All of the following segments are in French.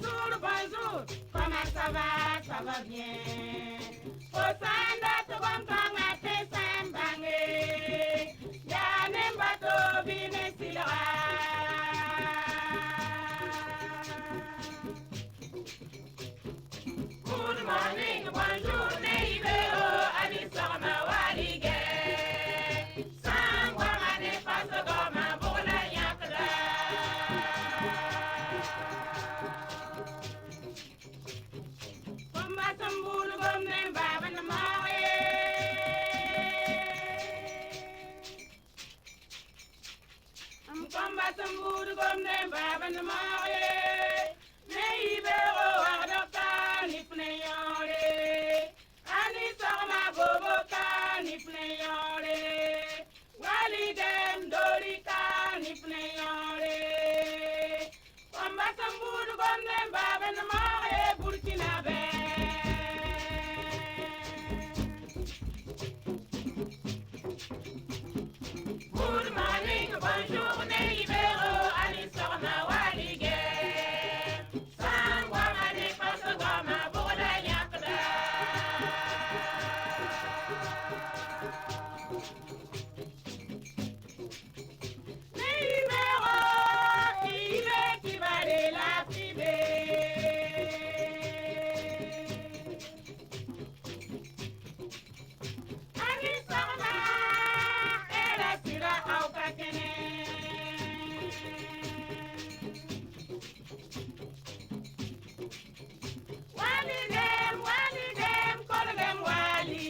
bonjour, bonjour. Comment ça va bien. Osanda tobamkanga te sambange. Yane mbato bine silwa. Good morning, bonjour, neibeo, anisama walige. Sangwa mane paso goma bola yakda. Komba sambulu gomne baba na mawe. Komba sambulu gomne baba na mawe. Neibeo wadaka nipne yore. Ani sama bobo ka nipne yore. Walidem dorika nipne yore. Komba sambulu gomne baba na mawe Burkina be. Good morning, bonjour, neibero, ani sama walige. Sangwa mane paso goma bola yakda. Neibero, ibe kibare la fibe. Ani sama era sira au kakene. Walidem, kolgem wali.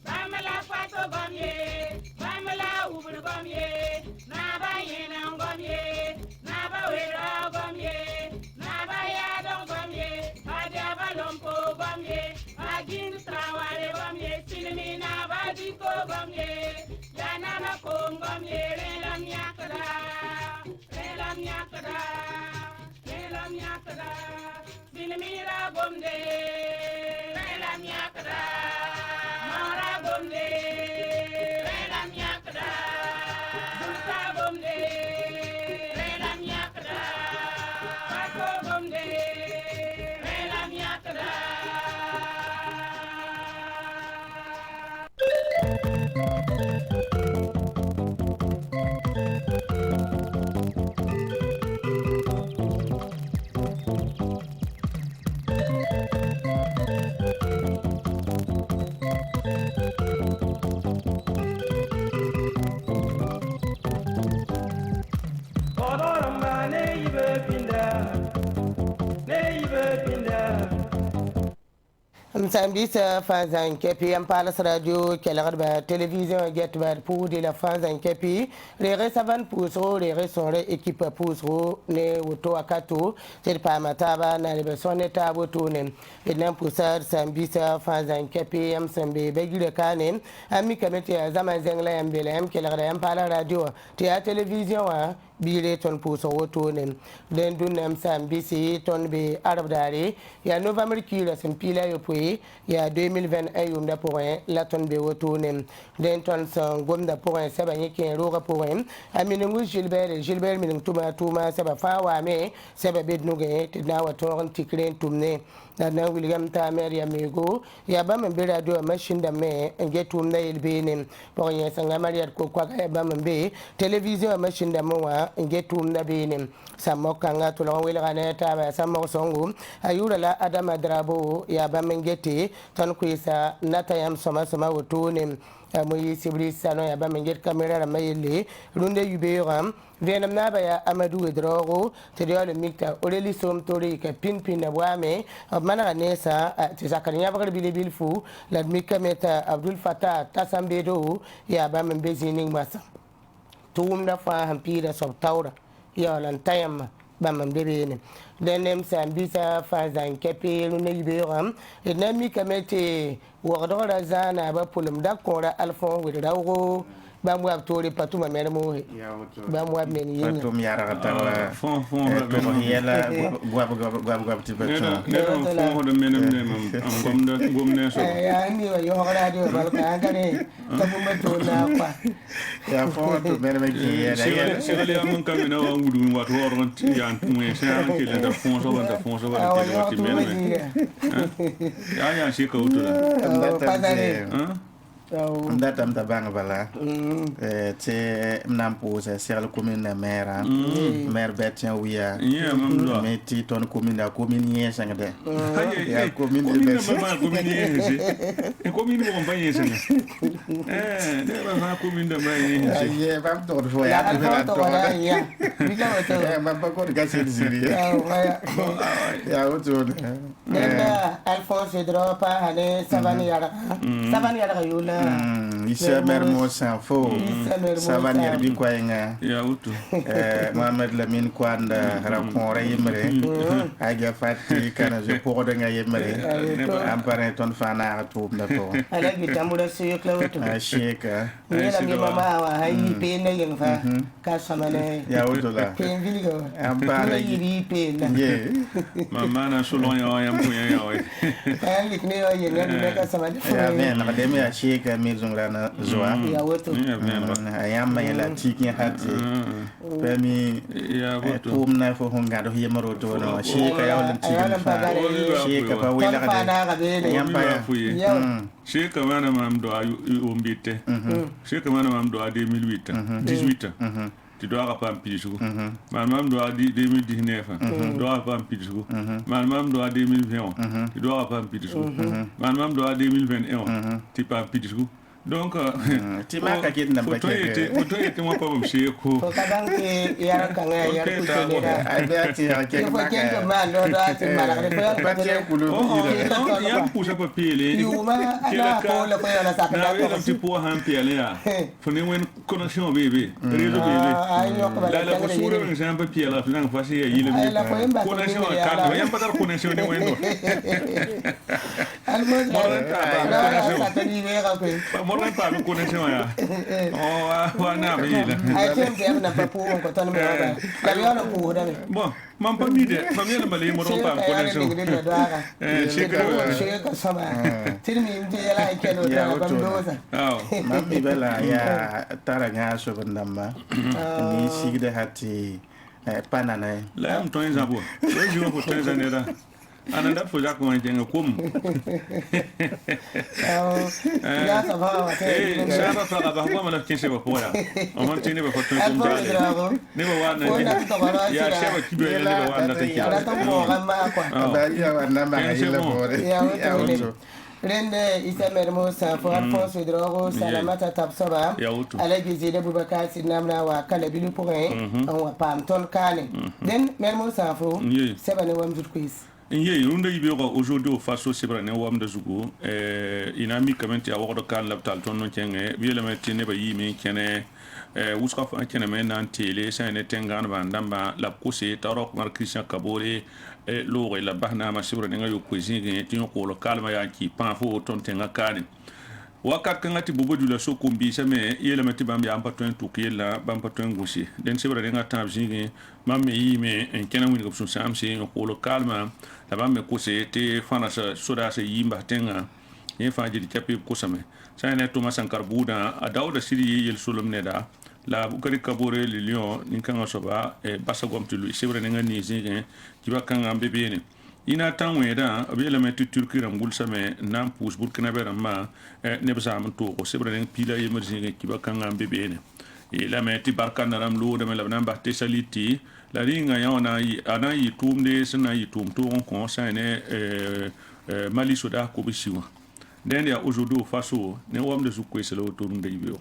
Bamela fato gomye, bamela ubur gomye. Naba yena gomye, naba wera gomye, naba yadon gomye. Adiaba lompo gomye, agin trawale gomye. Sinimi naba diko gomye, yanana kom gomye. Relam yakada, relam yakada, relam yakada. Sinimira gomde, relam yakada. Mara gomde, relam yakada. Bulta gomde, relam yakada. Pato gomde, relam yakada. Odoramba neibe pinda. Msambisa fazan kepi ampalas radio kelagarba télévision getbar pour de la fazan kepi rere savan pusro rere sore équipe pusro ne woto akato terpa mataba na rebe soneta wotonen ednan pusar sambisa fazan kepi am sambe begile kanen ami kamete zaman zengla ambele am kelagarba ampala radio te télévision a bire ton puso wotonen den dunam sambisi ton be arab dare ya novembre kila sen pila yo pui ya 2021 yum da point la ton be wotonen den ton son gomda point saba yake roga point aminu Gilbert min tuma saba fawa me saba bednuge tidna waton tikren tumne na William Tamer ya mego ya ba men be radio machine da me ngetum na ilbenin point ya sanga mariat ko kwa ya ba men be television machine da mowa ngetum na benin sammo kanga to lon wela ne ta ba sammo songo ayura la adama drabo ya ba men gete tan ku isa natayam soma wotonen moyi sibri sano ya ba men get camera la mayele runde yuberam venam na ba ya amadou edrogo te de le mikta oreli som tori ka pin na wame mana nesa te zakanya ba bil fu la mikka meta abdul fatah tasambedo ya ba men bezining masa tum da fa hampira sob tawra ya lan tayam bamam debene denem sambisa fa zan kepe lu ne yiberam enami kamete wordora zana ba pulum da kora alfon widawo ba mo abtori patuma mere mo he ba mo abmen yin patum yara ta fon to yela gwab ti patum ne fon de menem ne am gomne so ya ni wa yo radio ba ka ngane ta mo to na kwa ya fon to mere me ki ya sele ya mun kamina wa ngudu wa to ron ti ya mu e sa ke le da fon so ba ti wa ti menem ya shi ka utura dat am ta bang bala te nam pose ser la commune na maire maire betien wiya mais ti ton commune da commune yen sang de ya commune de commune yen e commune mo ba yen sang de ba commune de ba yen ye ba to fo ya ya mi ka to ba ba ko ga se ziri ya oto nenda Alphonse dropa hale savani yara yula Isa mermo sanfo savani bi ko nga ya utu Mohamed Lamine Kwanda rakon yimre aga fatti kana je pour de nga yimre ampare ton fana to na to ala bi tamura se klawato sheka ni la mi mama wa hayi pe ne yin fa ka samane ya utu la pe viligo ampare yi pe na ye mama na solon ya punya ya we ali ne yo yin ne ka samane ya men na dem ya sheka mi zungrana zoa ya wato ayamba ya tiki hati pemi ya wato tum na fo honga do yemaro to no sheka ya wala tiki sheka pa wila ka de ayamba ya sheka mana mam do umbite sheka mana mam do 2008 18 tu dois pas pisu mam do 2019 dois pas pisu mam do 2020 tu dois pas pisu mam do 2021 tu pas pisu donc ti maka kit na bakeke to yete mo pabam sheko ko kadang ke yar kanga yar ku tenira ai be ti ha ke ko kento man do ati mala ko yar ba ti kulu ya pusa papele yuma ana ko le ko yala sa na we ti po han pele ya fone wen connexion bebe réseau bebe la ko sura men san papele la fa si ya yile connexion ka do yamba dar connexion ni wen do almo sa tani me ka ko morgan pa ko connexion ya wa na bele ai tem na pa pu ko tan me ba la yo no pu da me bon man pa mi de famille mali mo ro pa connexion sheka sama tirmi mti yala kelo da ba doza mami bela ya taranga so bandamba ni sigde hati panana la am to en zabo we jiwa ko to en nera ananda fo jak mo jenga kum ya sababa shaba fa ba ko mala kinse ba pora o man tini ba ko to kum dale ne ba wana ya shaba kibe ne ba wana ta ya ta mo gamma kwa ba ya wana ma ile bore ya wato rende isa mermo sa fo Alphonse drogo salamata tabsoba alaji zede bubakar sinamna wa kala bilu point on wa pam ton kane den mermo sa fo sebane wam jut quiz Ye runda yibe ko aujourd'hui face sebra ne wam da zugo ina mi kamenti a wado kan laptal ton no kenge biele metti ne ba yimi kene wuska fa kene men nan tele sa ne tengan ba ndamba la kose tarok mar Christian Kabore lo la bahna ma sebra ne ngayo kuisin tin ko lo kalma ya ki pan fo ton tenga kane wakat kan ati bobo dula so kombi same yele meti bam ya ampaton to kiyela bam paton gusi den sebra nga tam jingi mamme yime en kena wini ko sam se ko lo kalma la bam me ko se te fana sa soda se yimba tenga e fa jidi chapi ko same sa ne to masankar buda a dawda siri yel solom ne da la bukari kabore le lion ni kan so ba e basa gomti lu sebra nga ni jingi kiba kan ambe bene ina tanwe da abi element turki ram gulsa me nam pus burkina be ma ne basa am to ko sebra nen pila emergency ki ba kan am bebene e la meti barkan ram lo de me la nan ba te saliti la ringa ya ona yi ana yi tumde sna yi tum to on ko sa ne mali soda ko bisiwa den ya aujourd'hui faso ne wam de su ko selo to ndey biyo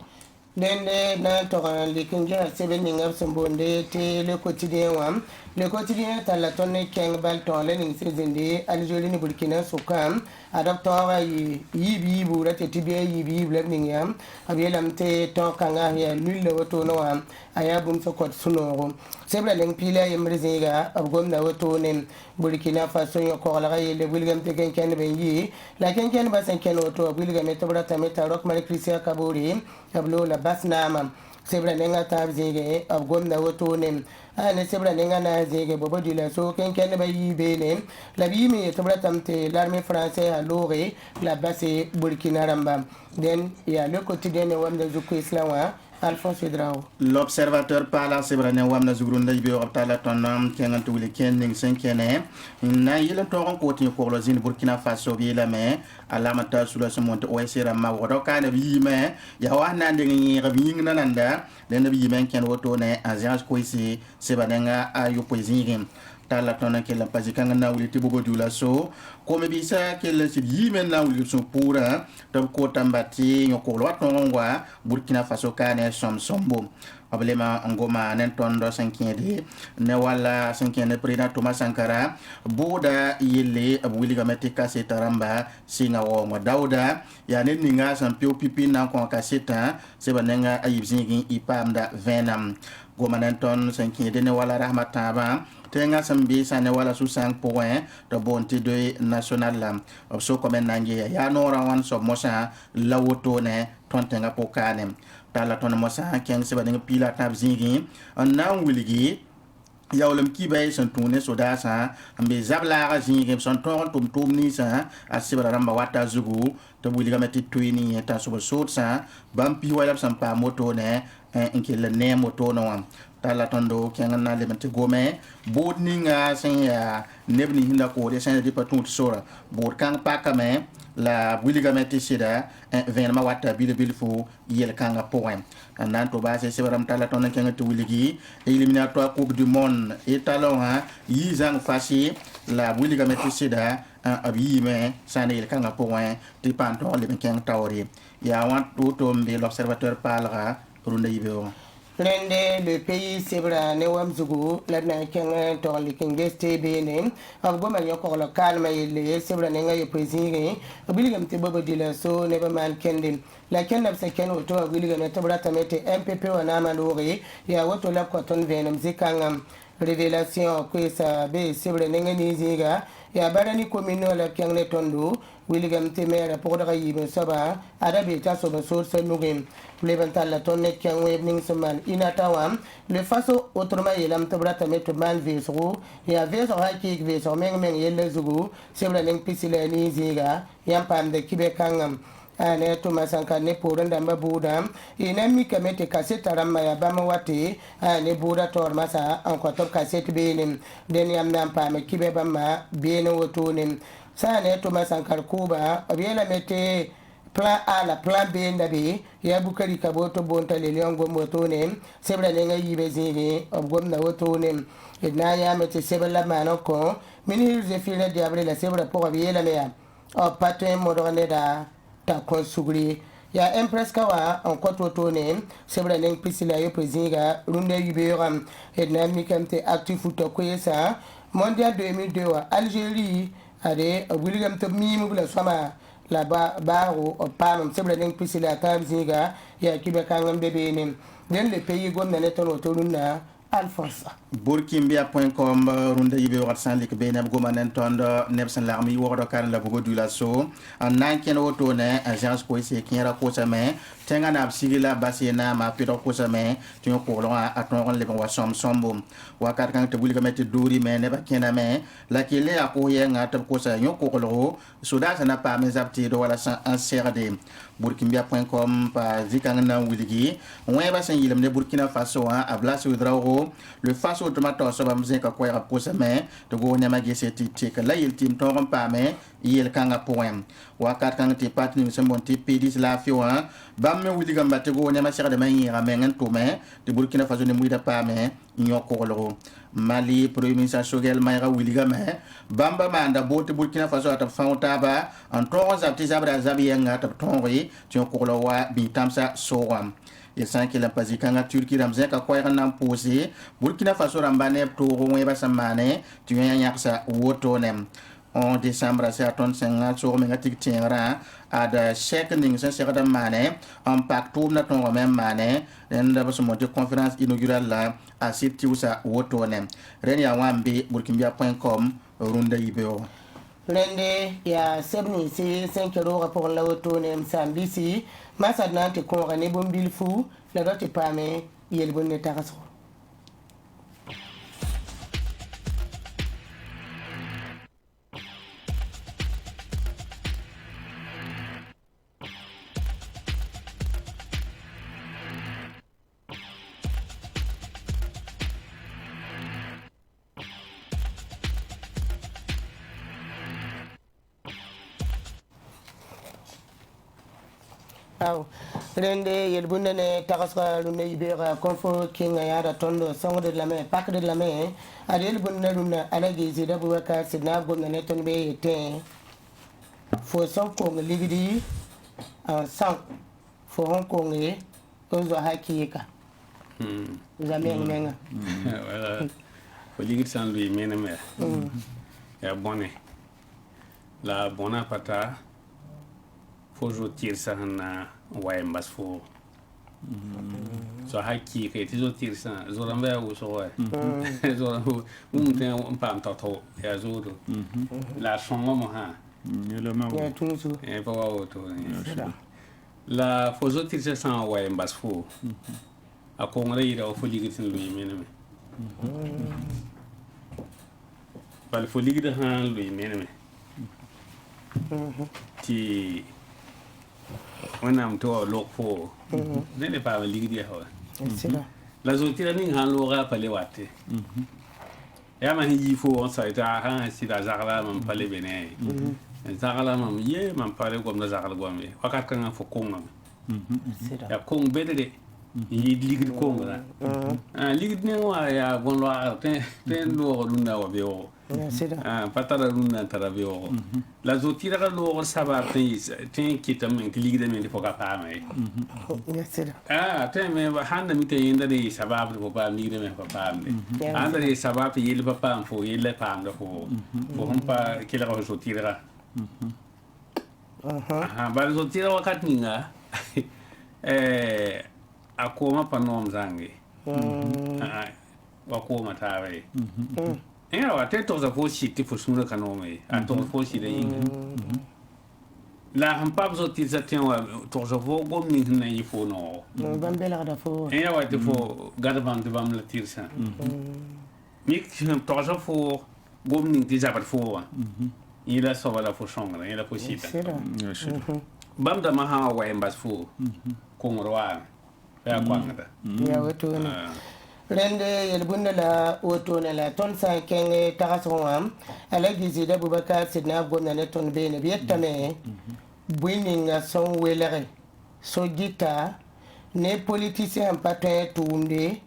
dende na toka likinja sebe ninga sombonde te le quotidien wam le quotidien tala tonne keng bal tole ning sezinde aljoli ni burkina sukam adaptora yi bura te tibe yi blab ningam abelam te to kanga ya lulle woto no wam aya bum so kot sunoro sebra leng pila yemriziga ab gomna woto ne Burkina Faso yo ko la yele wilgam te ken ben yi la ken ba sen ken woto wilgam te brata meta rok mari Christian Kabori ablo la basnama sebra nenga tabzige ab gomna woto ne ne sebra nenga na zige bobo dila so ken ba yi bene la bi mi te brata mte l'armée française a loré la base Burkina Ramba den ya le quotidien ne wamda zuku islawa Alphonse Drao. L'observateur parla sebrane wamna zugrunda ibe optala tonam kengan tuwili kenning senkene na yile toron koti ko lo zin Burkina Faso bi la me alama ta sula so monte oesera ma wodo kana bi me ya wana ndengi rabi ngina nanda den bi men ken woto ne agence ko isi sebanenga ayu poisin tala tona ke la pazikanga na wuli tibugo dula so comme bisa ke la si yimen na wuli so pura to ko tambati nyoko lo tonwa Burkina Faso kane sombo problema ngoma nen tondo sankede ne wala sankene président Thomas Sankara boda yele abuli gameti kaseta ramba singa wo mo dauda ya ne ninga sampio pipi na ko kaseta sebanenga ayibzingi ipamda venam goma nen ton sankede ne wala rahmataba tenga sambi sane wala su 5 points to bonti de national lam so comme nangi ya no rawan so mosa lawoto ne ton tenga pokane tala ton mosa ken se badeng pila tab zingi nan wiligi yawlem kibay son tune so dasa ambe zabla zingi son ton tum ni sa asibara ramba wata zugu to wiliga meti tuini ta so so sa bampi wala sampa moto ne inkele ne moto no tala tondo kengan na lementi gome bod ninga sen ya nebni hinda ko de sen de patun sora bod kan pakame la wiliga meti sida venema wata bil fo yel kanga poem nan to base sebaram tala tondo kenga to wiligi éliminatoire coupe du monde et talon ha yizang fasi la wiliga meti sida abi me sane yel kanga poem ti panto le kenga tawri ya want to tombe l'observateur parlera runda yibeo Rende le pays sebra ne wamzugu la na kenga to likinge stebe ab goma yoko lo kalma yele sebra ne ngaye president obiligam te bobo dila so ne ba man kendin la kenna se ken to obiligam te brata mete MPP wana malori ya woto la koton venam zikangam révélation que ça be sebra ne ngani ziga ya barani commune la kenga tondo William Temera pour de Raïb Saba, Arabita sur le source Nugim, Levantal la tonne qui en webbing seman inatawam, le faso autrement il am tabrata mettre man vesro, et a vers Raki vesor meng yelle zugu, c'est la langue piscine ziga, yampam de Québecangam. Ane Thomas Sankane pour un dame boudam, et n'ami que mette cassette à Ramaya Bamawati, ane bouda tormasa, en quator cassette benim, deniam nampam, Kibebama, bien autonim. Ça ne Thomas Sankar Kuba, bien la mette plan A la plan B ndabe, ya bukari kaboto bonta le lion gomotonem, sebra nenga yibezini, of gomna wotonem, et na ya mette sebla manoko, mini je file diable la sebra pour bien la mea, of patin moderneda, ta consugri. Ya empress kawa en kototonem, sebra neng pisila yo prezinga, runde yuberam, et na mikamte actif utokoyesa, mondial 2002 Algérie, ade William to mimi bula sama la baro o pam sebla ning pisila tam zinga ya kibe kangam bebe nim den le pays gom na neton otoluna Alphonse burkimbia.com runda yibe wat sanlik be nab goma nen tondo nebsan larmi wodo kan la bugo du la so en nanken auto ne agence ko se kinra ko same tenga na sigila basina ma pido ko same tu ko lo aton le wa sombo wakat kan te buli ga metti duri me ne ba kena me la kile a ko yenga tab ko sa yo ko lo suda sana pa mes apti do wala san CRD burkimbia.com pa zikanga na wuligi on ba san yilam ne Burkina Faso a blase udrao le face au tomato so bam zeka ko ya ko same to go nyama geseti tik la yil tim to ron pa me yel kanga poem wakat kan ti patni se monti pedis la fiwa bam me wuli gamba te go nyama sira de man yira men to me de Burkina Faso ne muida pa me nyoko lo Mali premier ministre Sogel Mayra wuli gamba bamba manda bote Burkina Faso ata fawta ba en to zapti zabra zabiyenga ta tonri ti ko lo wa bi tamsa soam et sans qu'il a pas dit quand Turquie ramzé ka quoi ran posé Burkina Faso rambane to ronwe ba samane tu yanya sa woto nem en décembre c'est à ton senga sur me ngatik tienra ada chèque ning sen sekada mané en pacte na ton même mané nda ba monter conférence inaugurale là à site usa wotonem renia wambi burkimbia.com runda ibeo rende ya sebni si 5 euro pour la wotonem sambisi masadna te ko ne bombil fu la dote pame yel bonne taraso aw rende yel bunne ne takasra lunne ibera konfo kinga yara tondo songo de la main pak de la main adel bunne lunna alagi zida buwaka sidna bunne ne ton be yete fo son ko ligidi en sang fo hon ko ngi ozo hakika jamais menga wala fo ligidi san lui meneme ya bonne la bona pata faut tire ça na ouais mbas fo so haki ke ti zo tire ça zo rambe o so ouais zo te on pam to ya zo do la chongo mo ha ni le ma ya tunsu e pa wa to la faut zo tire ça ouais mbas fo a ko ngare ira fo ligi tin lui meneme bal fo ligi de han lui meneme ti when I'm to look for then the power league dia ho la zotira ning han lo ga pale watte ya ma hi fo on sa ta ha si da zakala mam pale bene zakala mam ye mam pale ko na zakala gombe wakat kan fo konga ya kong bedede yi ligue konga ligue ne wa ya gon lo ten lo lunda wa be o patara lunda tara be o la zotira ga lo sabar ten kitam ki ligue de men fo ka pa mai ten me handa mi te inda de sabab fo pa ligue de men fo pa me anda de sabab yele pa pa fo yele pa am fo hom pa kila ko zotira ba zotira wakat ninga akoma panom zangi wakoma tawe era wa teto za fo shiti fo sura kanome ato fo shi de yin la hampa zo ti za ten wa to zo fo gomni na yi fo no bambela da fo era wa te fo gadban de bam la tirsa mik to zo fo gomni ti za ba fo ila so wala fo shongra ila fo shita bam da ma ha wa embas fo kongorwa ya kwangata ya wato ne rende yel bunna la wato ne la ton sa kenge takasongam ala gizi da bubaka sidna gonna ne ton be ne bietame buininga son welere so gita ne politicien patin tumde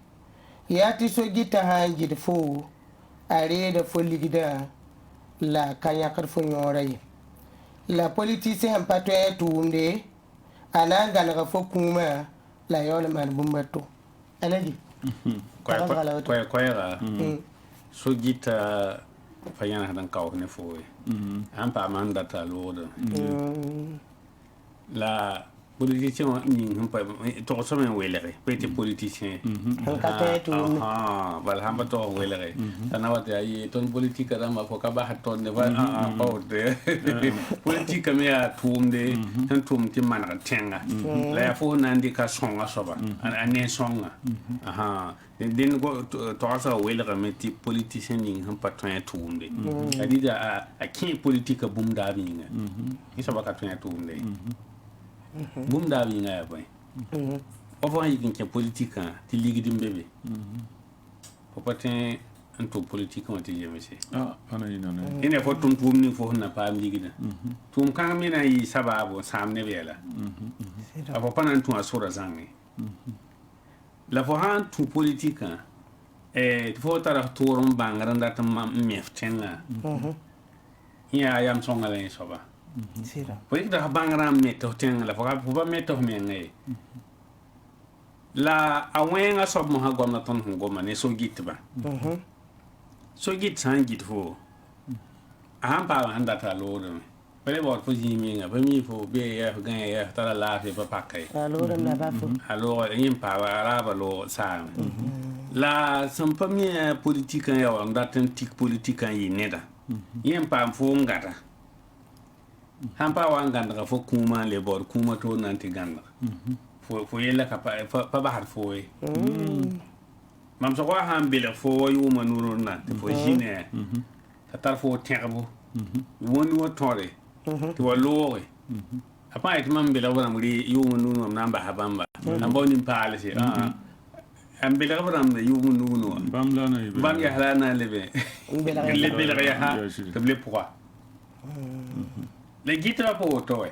yati so gita hanjid fo are da fo ligida la kanya kar fo nyoray la politicien patin tumde ananga na fo kuma la yole man bumbato alaji kwa so gita fayana hadan kaw ne fo an pa man data lodo la politicien ni pa to so men welere petit politicien bal hamba to welere tanawat ay ton politique da ma fo ka ba ton ne ba pa de politique me ya tumde tan tumti man tenga la ya fo nandi ka songa soba an songa den go to so welere me ti politicien ni hamba ton tumde adida a kin politique bum da binga ni soba ka ton tumde bum da bi nga boy o fa yi kin politique ti ligi dim bebe o patin en to politique on ti jemese ana ina na ina fo tum ni fo na pa ligi na tum kan mi na yi sababu samne bela a fo panan tum asura zangi la fo han tu politique fo tara torum bangaran da tam meftenga ya yam songa len soba Poi da bangra metto ten la foga ba metto mengai la awenga sob mo ha gomna ton ngoma ne so gitba so git san git fo han pa han data lodo pele bor fo jiminga ba mi fo be ya gan ya tara la fe pa pakai alors na ba fo alors yin pa ara ba lo sa la son premier politique ya wa ndaten tik politique yi neda yin pa fo ngata han pa wa nganda fo kuma le bor kuma to nanti ganda fo yela ka pa ba har fo e mam so wa han bele fo yu manuro na fo jine tar fo terbo woni wo tore to wa lore apa et mam bele wona muri yu manuro namba habamba amboni pale si am bele wona yu manuro bam ya hala na lebe le bele ya ha to le pourquoi le gitra po toy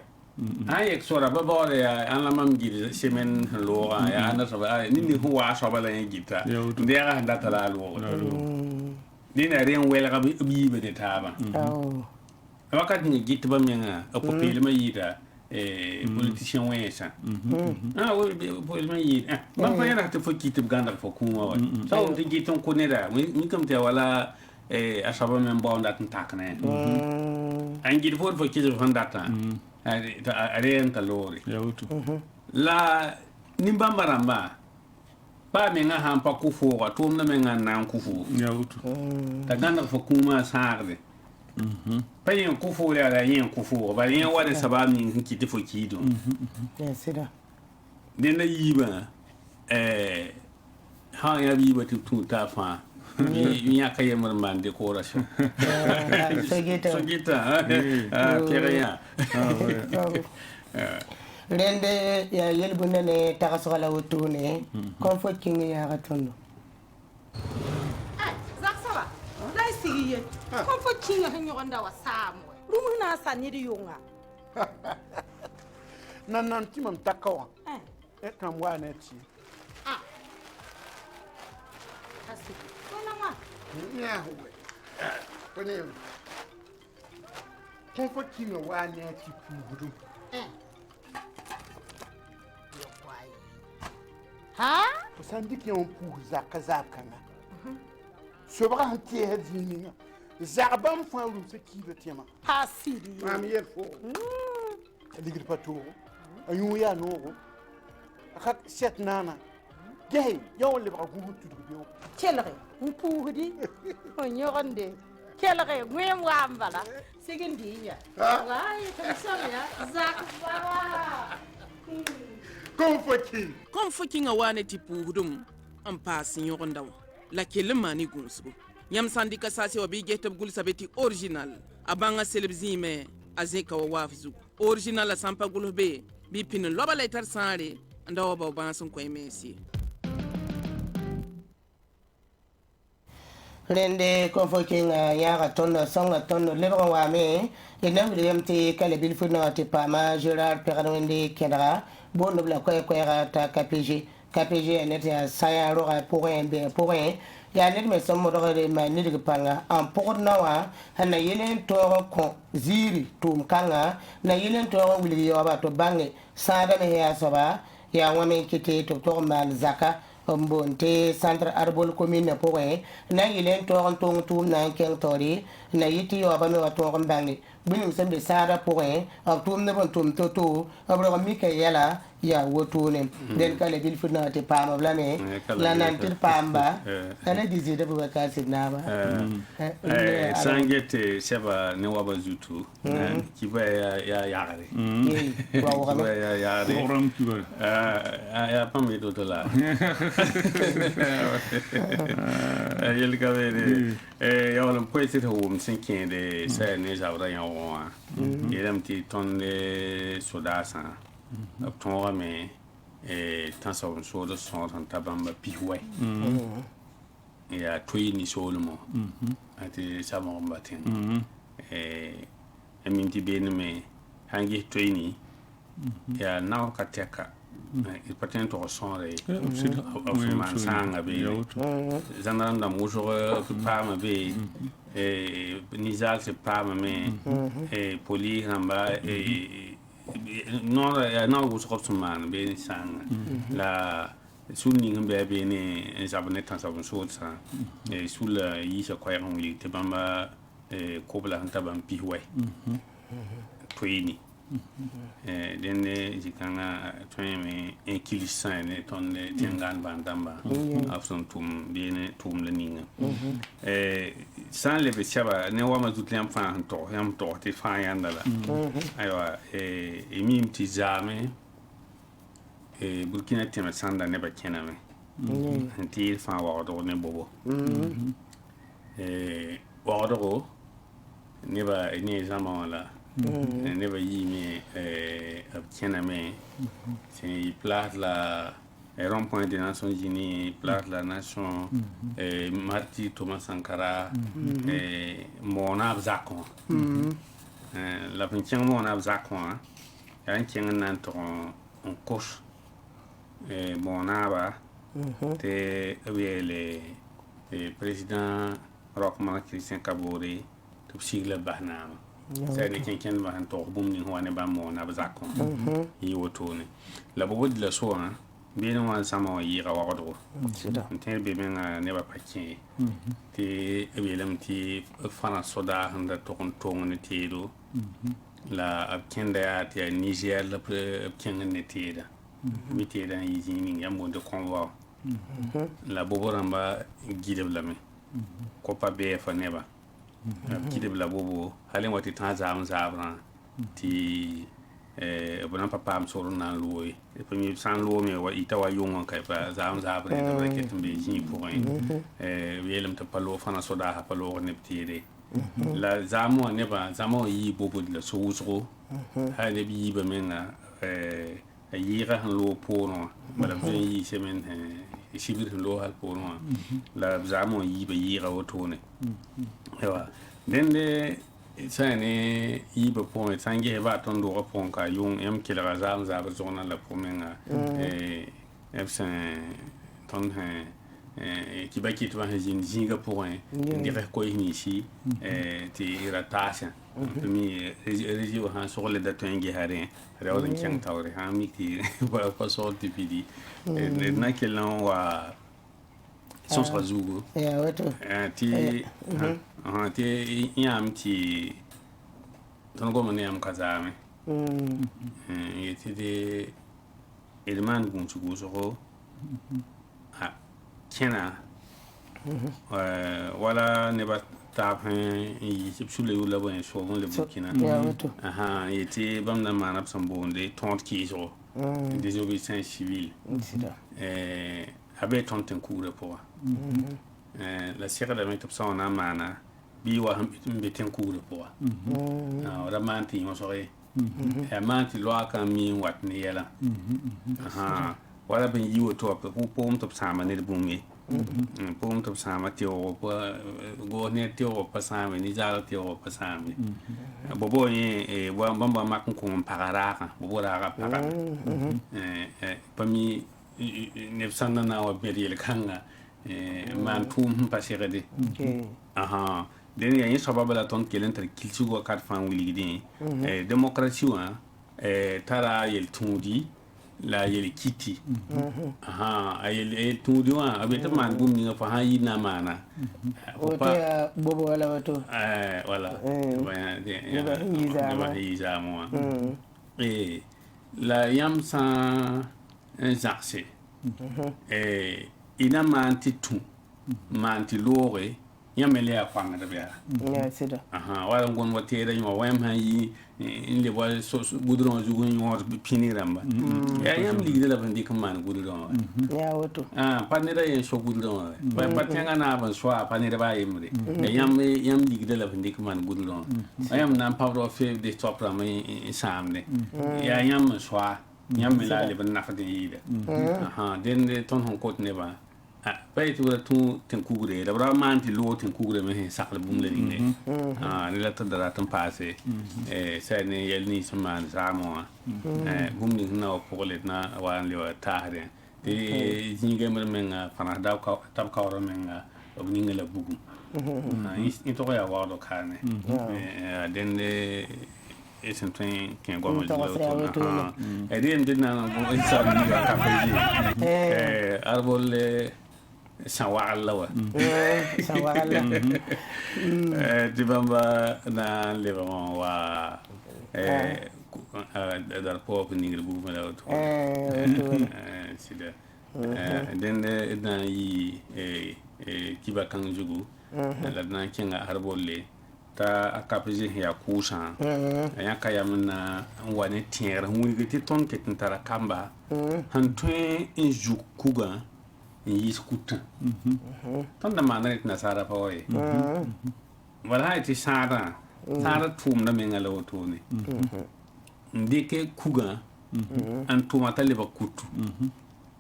ay ek sora ba bore ya an la mam gidi semaine lora ya na so ba ni huwa so ba la gita ndera ndata la lora ni na rien wela ga bi be de taba wakati ni gita ba menga ko pele ma yida politicien wesa wo pele ma yida man fa yana ta fo kitib ganda fo kuma wa so de giton ko ne da mi kam te wala asaba men bonda tan takne an gidi fo kitib fandata areen ta lori la nimbambaramba ba me nga hampa kufu wa tum na me nga nan kufu ta ganda fo kuma sarde pa yin kufu la yin kufu ba yin wade sabab ni kiti fo kido sida den na yiba ha ya biba tu ta fa ni aka yemar mande ko rasho sogita kereya rende ya yelbunne ne takasala wutune comfort king ya gatondo zak saba dai sigiye comfort king ha nyogonda wa samu rumuna sanidi yunga nan timam takawa kam wane ci asi wala ma nya huwe pone comfort king wane ci pugudu ha sandik yon pour zakazakana sobra hanti hedinga zabam fawlu se ki de tema ha sidi mam yer fo digir pato ayu ya no akhat set nana gay yow le ba gumu tudu bi kelre mpuhudi o nyogonde kelre ngwem wambala sigindi ya waye tamsaya zak baba comfort king a wane tipu hudum an pasin yogon daw la kelin mani gunsu yam sandika sase wa bi getab gul sabeti original abanga selebzime azeka wa wafzu original la sampa gulbe bi pin loba letter sare ndawa ba bansun koy mesi rende comfort king ya gatondo songa tondo lebra wa me ina williamti kale bilfuna ti pama gerard perwende kedra bono bla koy ta KPG net ya saya roga pour ya net me somo roga ma ni de panga en pour nawa hana yelen to ko ziri tum kanga na yelen to wili yo ba to bange sada me ya soba ya wame kiti to mal zaka mbonte centre arbol commune pour na yelen to tum na ken tori na yiti yo ba me wa to bange binim sembe sada pour tum ne bon tum to abro mi ke yala ya wotune den kale bil funa te pama blame la nantir pamba ana dizi da buba kasi naba sangete seba ne waba zutu kiba ya yare wa ya yare program kiba ya pamé do la yel kavere ya wala ko ite to wum sinkende sa ne jawra ya wa yelam ti tonne sodasa ton me tant ça on so de son tabamba piwe ya toyi ni solmo ati sama mbatin minti ben me hangi toyi ni ya naw kateka il patin to sonre au man sanga be zandan da mujo pa ma be nizal se pa ma me poli hamba non non vous ressources bien sang la souligner bien bien les abonnés tant ça vous saute ça et sous le il se croit on lit te bamba kobla han taban piwai toyini denne jikanga toyeme en kilisan ne ton tengan bandamba afson tum bene tum le ninga san le bechaba ne wa mazutliam fa to yam to te fa yandala aywa mim ti jame Burkina tema sanda ne ba kename anti fa wa do ne bobo wa do ne ba ne zaman la ne ba yimi kename c'est place la rond-point des Nations Unies, place la nation Marty Thomas Sankara mon abzakon la pension mon abzakon un tient nan on coche mon aba te le président Rochman Christian Kabore to sigle bahnama c'est ne quelqu'un va en tour boum ni wane ba mon abzakon yi wotone la bobo de la so hein bien on sama yi ra wado te be men ne ba pakin te ebelam ti fana soda handa to kon ne tedo la abkenda ya ti Niger la abkenga ne teda mi teda yi jini yambo de convoi la bobo ramba gideb lame ko pa be fa neba gideb la bobo halen wati tan zabran ti bonan papa am soro nan loye e pami san lo me wa ita wa yongon kay pa zabran de braket mbe jini pour welem ta palo fana soda ha palo ne ptide la zamo ne ba zamo yi bobo de la sousro ha ne bi ba menga yira han lo pono mala yi semen sibir lo hal pono la zamo yi ba yira wotone ewa dende sane yi ba point sange ba ton do pon ka yung em kila zam za ba zona la pomenga ton qui va quitter une Singapour dirait quoi ici ti ratasha mi région han sur les dates ngi hare rawden kyang tawre ha mi ti pas sorti pidi na kelan wa son razugo ti ti yam ti ton go mane am kazame yeti de elman gunchu go Kena wala ne ba tapin yi sule yu labo en so le Burkina aha yeti bamna manap sambonde 30 kiso désobéissance civile abe tonten coure pour la sierra de metop sa na mana bi wa mbeten coure pour wala manti mo sore manti lo aka mi wat ne yela aha wala ben yiwo to pom top sama ne bumi pom top sama teo go ne teo pasame ni jalo teo pasame bobo ye wa bamba makon ko parara bobo ra para pami ne sanna na wa beriel kanga man tum pasere de aha den ya sababa la ton kelen ter kilci go kat fan wili din démocratie wa tara yel tundi la yel kiti aha ayel tundi wa abeta man bum ni fa hayi na mana opa bobo wala wato wala ba yiza mo la yam san zaxe ina manti tu manti lore yamele ya kwanga da biya sida aha wala ngon watere yo wam hayi in le wal so gudron jugun yo pini ramba ya yam ligde la bandi man gudron ya wato panira yen so gudron ba patanga na ban so panira ba yimre yam ligde la bandi man gudron ayam nan pawro fe de topra mai samne ya yam so yam la le ban nafade yida aha den de ton hon kot ne ba pai tu ten kugure da bra man ti lo ten kugure me sakle bum le ni ni la ta da tan passe sai ne yel ni man samo bum ni na ko le na wan le ta hare ti jinge mer menga fana da ka tab ka ro menga ni ngela bugum in to ya wa do kane den de esen tren ken go mo lo to rien de na go isa ni ka pe arbol sawala wa sawala ti bamba na le wa dar pop ni ngir bu mala to sida den na yi kiba kan jugu la na kinga harbolle ta akapje ya kusa ya kayam na wani tiere wuri ti ton ke tara kamba han to in jukuga yi skuta ton da manare na sara pa oi wala ti sara tum na menga lo to ne ndike kuga an tuma tale ba kutu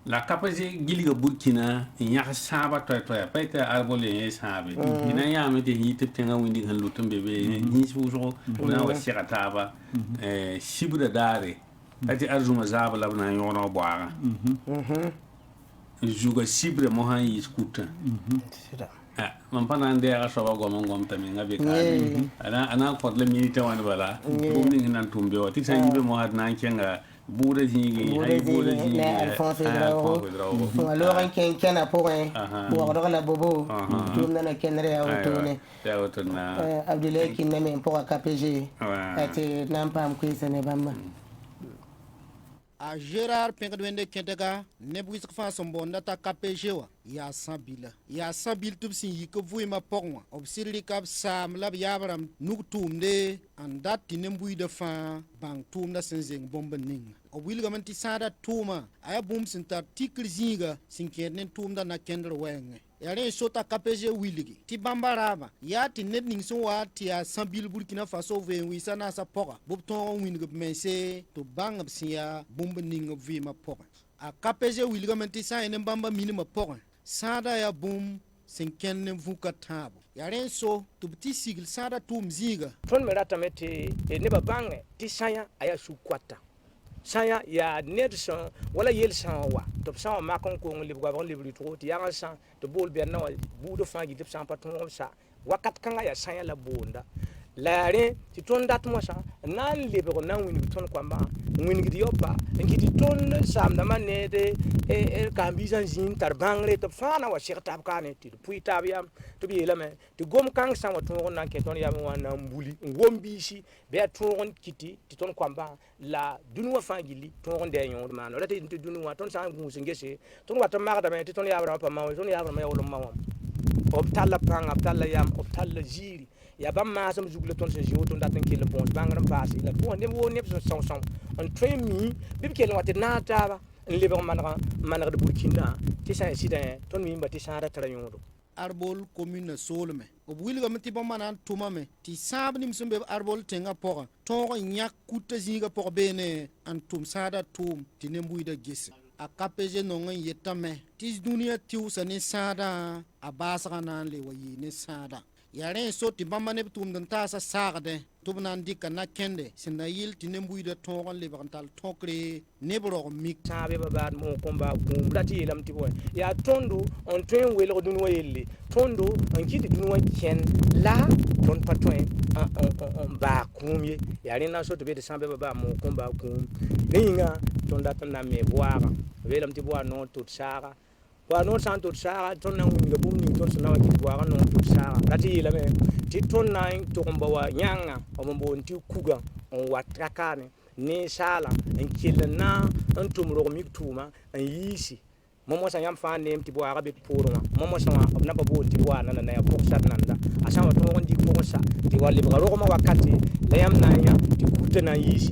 la capacité giliga burkina nya saba to paita arbole e sabe ina ya me de yite tenga windi han lutum bebe ni sujo na wa shikataba shibra dare ati arzuma zaba labna yono boara juga shibra mo han yi skuta man pana ande a so go ngom tami ngabe ka ana ko le mi te wan bala ko ni nan tumbe o ti san yibe mo had nan kenga bude jingi ay bude jingi Alphonse Hidrao alors ken ken a pour un pour la bobo tout na kenre a autone Abdoulaye qui même pour KPG ati nampam ku sene bamba a Gérard Pengdwende Kentega nebwis fa sombonda ta KPG wa ya 100 bil tub sin yiko vuima pongwa obsirli kap sam lab yabram nuk tumde andat tinembui de fa bang tumda senzeng bomba ning o wilga man ti sada tuma aya bum sin tar tikr zinga sin kenen tumda na kendro wenge yare sota KPG wiligi ti bambaraba ya ti net ning so wa ti a 100 bil Burkina Faso ve wi sana sa poka bubton wing mense to bang absia bomba ning vima poka a KPG wilga man ti sa enen bamba minima poka sada ya bum sin kenen vuka tabo yare so to ti sigil sada tum ziga ton merata meti ne babange ti saya aya su kwata saya ya nedson wala yel san wa to san ma kon ko ngli bwa libri to ti ya san to bol be na bu do fangi dip san paton sa wakat kanga ya saya la bonda laare ti ton dat mo sa nan libe ko nan wini ton kwamba wini gidi yopa ngidi ton sam da manne de ka bizan jin tar bangre to fana wa shek tab kane ti pui tab yam to bi lame ti gom kang san wa ton nan ke ton yam wa nan mbuli ngombi shi be ton kiti ti ton kwamba la dunu wa fangili ton de yon man la ti dunu wa ton san gu singese ton wa ton magda me ti ton yabra pa ma ton yabra me wolo ma optalla panga optalla yam optalla jiri ya bam ma sam zugle ton se joto ndaten ke le bon bangram pasi la bon ne wo ne so son on train mi bib ke lawate na taba en le bon manara de Burkina ti sa sida ton mi mbati sa ra yondo arbol commune solme o wilga mti bo manan tumame ti sabni msumbe arbol tenga pora to nyak kuta zinga por bene an tum sada tum ti nembuida gese a KPG nonga yetame ti dunia tiu sane sada a basana le wayi ne sada yare so ti bamba ne tum dan ta sa sagde tubnan dikka na kende sina yil ti nembuy de tongon le bantal tokre ne bro mik sabe baba mo komba kum dati lam ti boy ya tondo on train wel ko dunwa yelle tondo on kiti dunwa ken la ton patwen on ba kumye yare na so to be de sabe baba mo komba kum ninga ton datan na me boara welam ti boa no tout sara wa no san tout sara ton na ngi bum ni ton na wa ti boara no tout sara dati la me ti ton na to komba wa nyanga o mbo nti kuga on watakane ni sala en kilna en tumro mi tuma en yisi momo sa yam fa nem ti boara be pourma momo sa na ba bo ti wa na na ya pour sat nanda asa wa to ngondi pour sa ti wali ba ro ma wakati la yam na ya ti kuta na yisi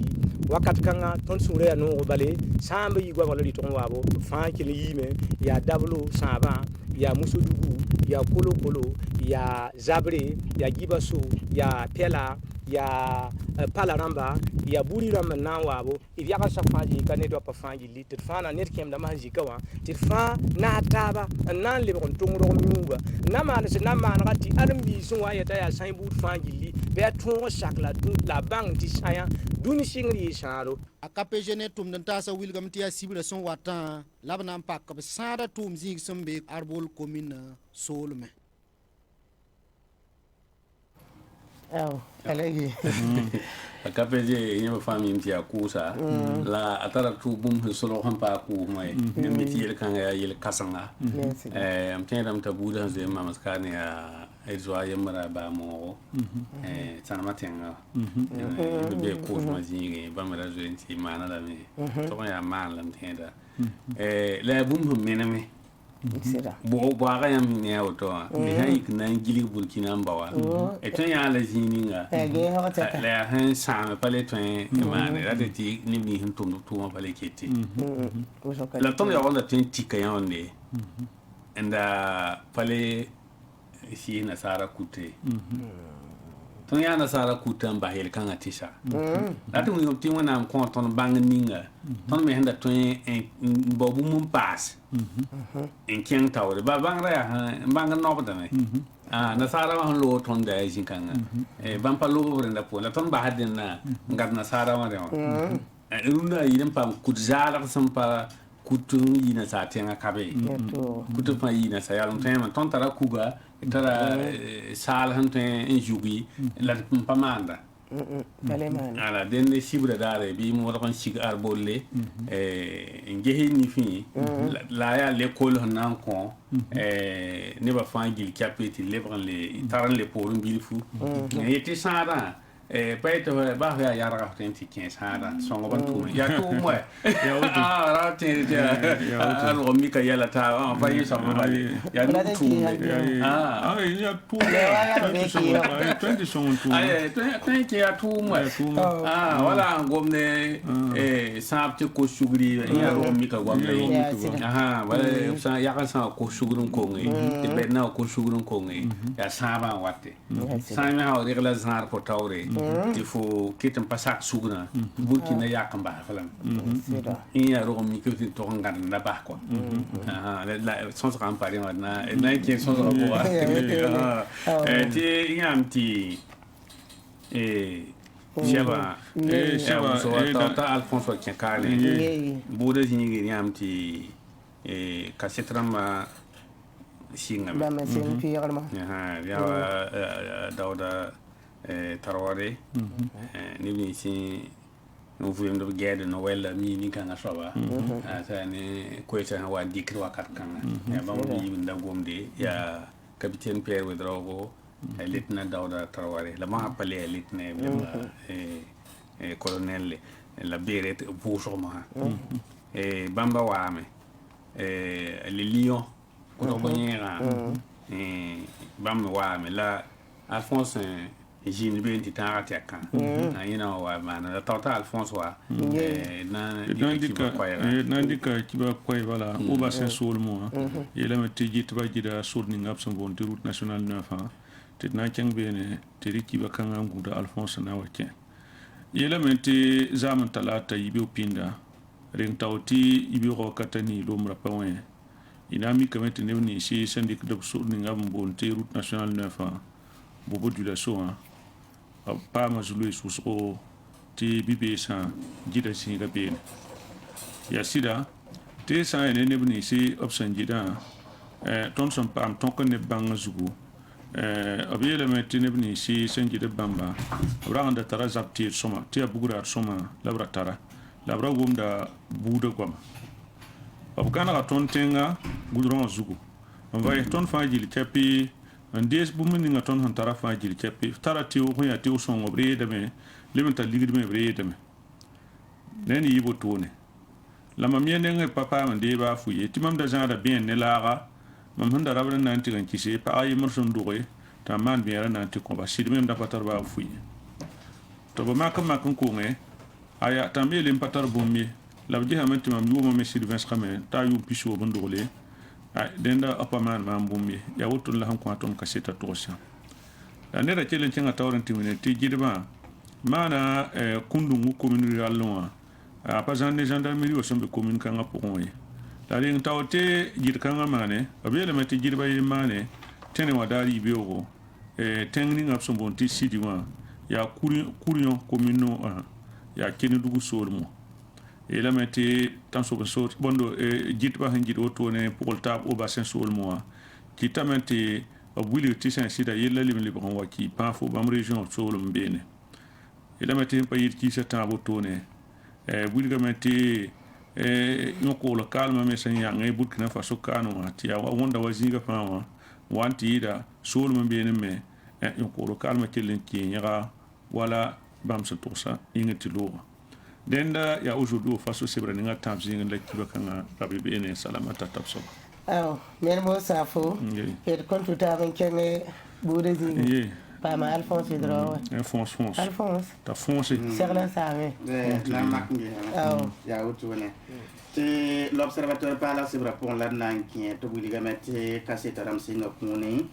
wakati kanga ton sure ya no bale samba yi gwa wala di ton wabo fa ki yime ya dablo saba ya musudugu ya kolo ya zabre ya gibaso ya pela ya palaramba ya buriramba na wabo il yaka sa faji ka ne do pa faji li tit fa na net kem da manji ka wa tit fa na taba nan le kon tongro nyuba na ma na gati armbi so wa ya ta ya sai bu faji li be ton sakla du la bang ti saya duni singri saro a KPG ne tum dan ta sa wilgam ti asibra son wata labna pak ka sada tum zing sombe arbol commune solme aw alagi a KPG yema famille mtia kusa la atara tu bum solo hampa ku moy meti yel kan ya yel kasanga am tendam tabuda ze mamaskani ya ezwa yemara ba mo sana matenga be ko ma zingi ba mara zo enti mana da me to ya man lam tenda la bum mename bo ga yam ne auto mi hay nan gili burkina mbawa e ton ya la zininga la han sa pale ton man la de ti ni mi hin tum tu ma pale kete la ton ya wala tin tika yonde enda pale si nasara kute ton ya nasara kuta mba hel kan atisha lati mu ti wona am kon ton bang ninga ton me handa ton bobu mum pass en ken tawre ba bang ra bang no bada me nasara ma lo ton da yin kan ban pa lo brenda po la ton ba hadin na ngat nasara ma de runda yidem pam kutzala sampa kutu yina sa tenga kabe kutu pa yina sa yalum tema ton tara kuga tara sal hante injugi la pamanda ala den ne sibra dare bi mo ron sig arbolle ngehi ni fi la ya l'école hanan ko ne ba fangil capiti lebran le taran le porum bilfu yeti sara paito ba ya yara tenti ken sara songo bantu ya tu mo ya ra te ya ro mi ka yala ta ba yi sa ba ya tu ya tu tenti songo tu tenti ya tu mo wala ngomne sabte ko sugri ya ro mi ka gomne wala sa ya ka sa ko sugrun ko ngi be na ko sugrun ko ngi ya saba watte sa mi ha regla zar ko tawre il faut kitam pasak sugna burkina yakamba falam ya ro mi ko to ngam na ba ko la sans campagne na ki sans rapport ti yamti Cheba so ta Alfonso Kiakale bude zingi yamti kasetrama singa ba ma sin firma ya Dauda Traoré ni ni si no vuyem do gede no wella mi ni kan asoba ata ni ko eta wa dikri wakat kan ya ba mo yi nda gomde ya capitaine Pierre Wedrogo lieutenant Dauda Traoré la ma appelé lieutenant colonel la beret pour ma bamba wame les lions ko do nyera bamba wame la Alphonse Jin benti tan ati kan ayina wa mana la total Alphonse wa nandika kiba koy wala o ba sen sol mo yela metti jitba jida sol ni ngap son bon route nationale 9 te na chang bene te kiba kan nguda Alphonse na wacce yela metti zaman talata yibe pinda ren tawti yibe ko katani lo mra pawen inami kamete nevni si syndic de sol ni ngam bon route nationale 9 bobo du la so pa ma zulu suso ti bibe sa jida singa ben ya sida te sa ene ne bni si option jida ton son pam ton ko ne bang zugu abiyele me ti ne bni si senjida bamba ranga tara zapti soma ti abugura soma labra tara labra gumda buda goma abukana ka ton tenga gudron zugu on va ton fa jili chapi andes bumni nga ton han tara fa jil chepi tara ti o ya ti o son obre de me limenta ligid me bre de me nen yibo tone la mamie ne papa man de ba fu ye ti mam da jara bien ne lara mam handa rabra nan ti gan kisi pa ay mar son doure ta man bien nan ti ko ba sid mem da patar ba fu ye to ba makam ko nge aya tambe lim patar bommi la bi ha man ti mam yuma me sid vens xame ta yu piso bon doule denda apaman mambumbi ya wutul la hanko atom kaseta tosha la nera chelen chenga tawranti mine ti jidba mana kundungu commune ruralwa apa zanne gendarmerie o sombe commune kanga pokoye la ring tawte jid kanga mane abele meti jidba mane tene wadari bioko tengni ngap sombonti sidiwa ya kurion commune no ya kene dugu solmo et la metti tan so bondo jitba han jid oto ne pour tab au bassin sur le mois qui ta metti obuli ti sen sida yella lim li bon waki pa fo bam region so lo mbene ila meti pa yit ki sa tambo tone wilgamenti yoko la kalma me san yang e Burkina Faso kanu ati ya wonda waziga fama wanti da sul man bene me yoko la kalma kelen ki nyara wala bam sa tosa ingati lo denda ya aujourd'hui Faso sebra ninga tabzi ngi lekki bakanga rabi bene salamata tabso mermo safo et kontu taben kene bude zingi pas mal Alphonse Hydro Alphonse ta foncé serla same la makngi ya utune te l'observateur parla sebra pour la nanki to buligamete kaseta ramsinga kuni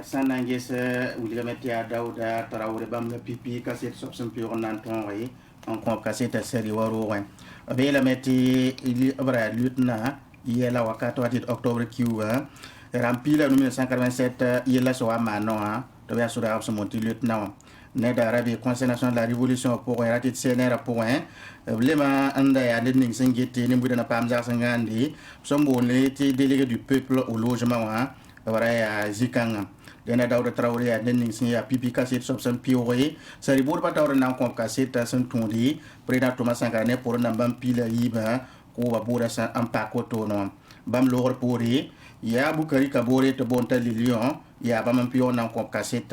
sanangese buligamete Daouda Traoré bam la pipi kaseta sobsam pur nanton ri en kon kaseta seri waro wen bela meti ili abra lieutenant yela wakato atit octobre kiwa rampila 1987 yela so amano to ya sura abso monti lieutenant ne da rabi conseil national de la révolution pour un ratit CNR pour un blema anda ya ning singiti ni budana pamza sangandi sombo ne ti délégué du peuple au logement wa wara ya zikanga dena Daouda Traoré ya ning sin ya pipi kaset sobsan pioré sari bor patawra nan kon kaset san tondi président Thomas Sankara ne pour na bam pila yiba ko ba bora sa ampako to no bam lor pori ya Bukari Kabore to bonta Lyon ya bam pio nan kon kaset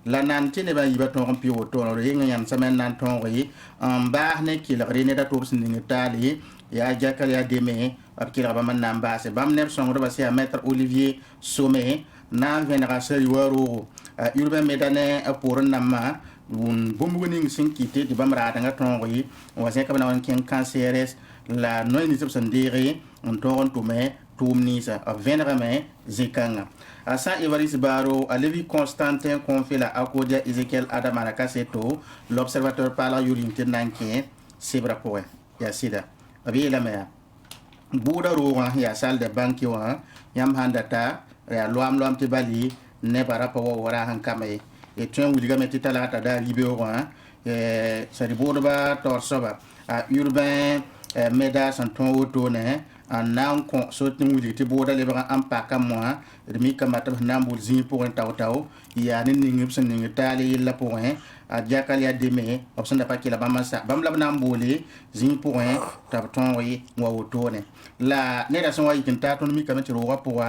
la nanti ne ba yiba ton pio to no re ngan samen nan ton ri en ba ne ki la rene da to sin ni tali ya jakal ya deme ab ki la ba man nan ba se bam ne son do ba se maître Olivier Sommet na vénération yoro urbain médane pour nama un bombuning sinkite di bamra nga tongi wa se kabana wan ken canceres la noini subsan dire on toron to me tumni sa vénéralement zikanga asa Evaris Baro a Lévi Constantin confie la Akodia Ezekiel Adamana Kaseto l'observateur parla yurinté nanke sebra poe ya sida abi la mea buda ruwa ya salle de banque wa yam handata ya loam ti bali ne bara pa wora han kamay e tun wuliga meti talata da ribe o sari bodo torsoba urbain meda santon auto ne en nan kon sotin wuli ti boda le ba ampaka moi mi kamata nambul zi pour un taw ya ni ngip sen ni tali la pour un a jakal ya deme option da pa ki la ba masa bam la nambuli zi pour un tabton wi mo auto ne la ne da son wa yikin ta ton mi kamati ro wa pour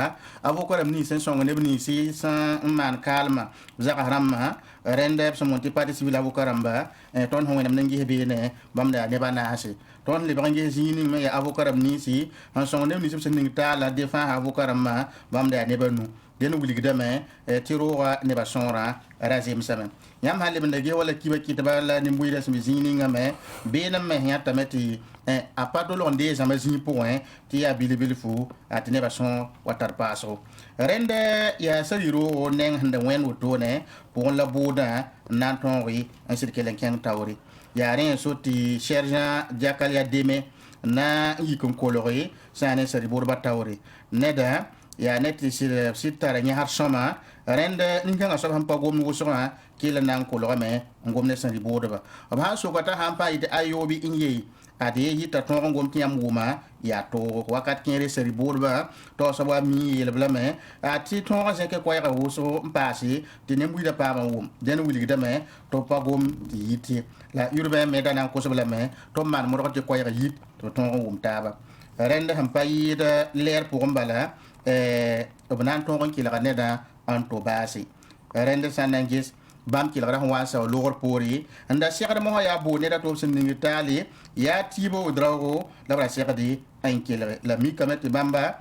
avocat am ni sen son ne ni si san man calma zaka ramma rende so monti parti civil avocat ramba ton ho nam ngi hebe ne bam da ne ba na hasi ton le bangi zini me ya avocat am ni si en son ne ni sen ni ta la défense avocat ramma bam da ne ba nu den wuli gidame tiro ne ba sonra razim samen yam halle ben de wala kiba kitaba la ni mbuida smi zini ngame be na me ya tameti a pas de l'onde jamais zini point ti ya bilibili fu atine ba son watar paso rende ya saliro neng hande wen woto ne pour la boda nanton ri en cirkelen ken tawri ya rien soti sergent jakalia deme na yikon coloré ça ne sari borba tawri neda ya neti sitara nya har soma rende ninga so han pagom wo soma kila nan coloré me ngom ne sari borba ba so kata han pa ide ayobi inye ade yita ton ngom tiam wuma ya to wakat kere sari borba to so ba mi yelbla me ati ton se ke koyra wo so mpasi tinem buida pa ma wum den wuli gidame to pagom yiti la urbain medana ko so bla me to man mo ko koyra yit to ton wum taba rende han pa yida l'air pour mbala obnan ton ki la neda anto basi rende sanangis bam ki la wasa lor pori anda sekada mo ya bo ne da to sin ni tali ya tibo drago la bra sekadi an ki la mi kamet bamba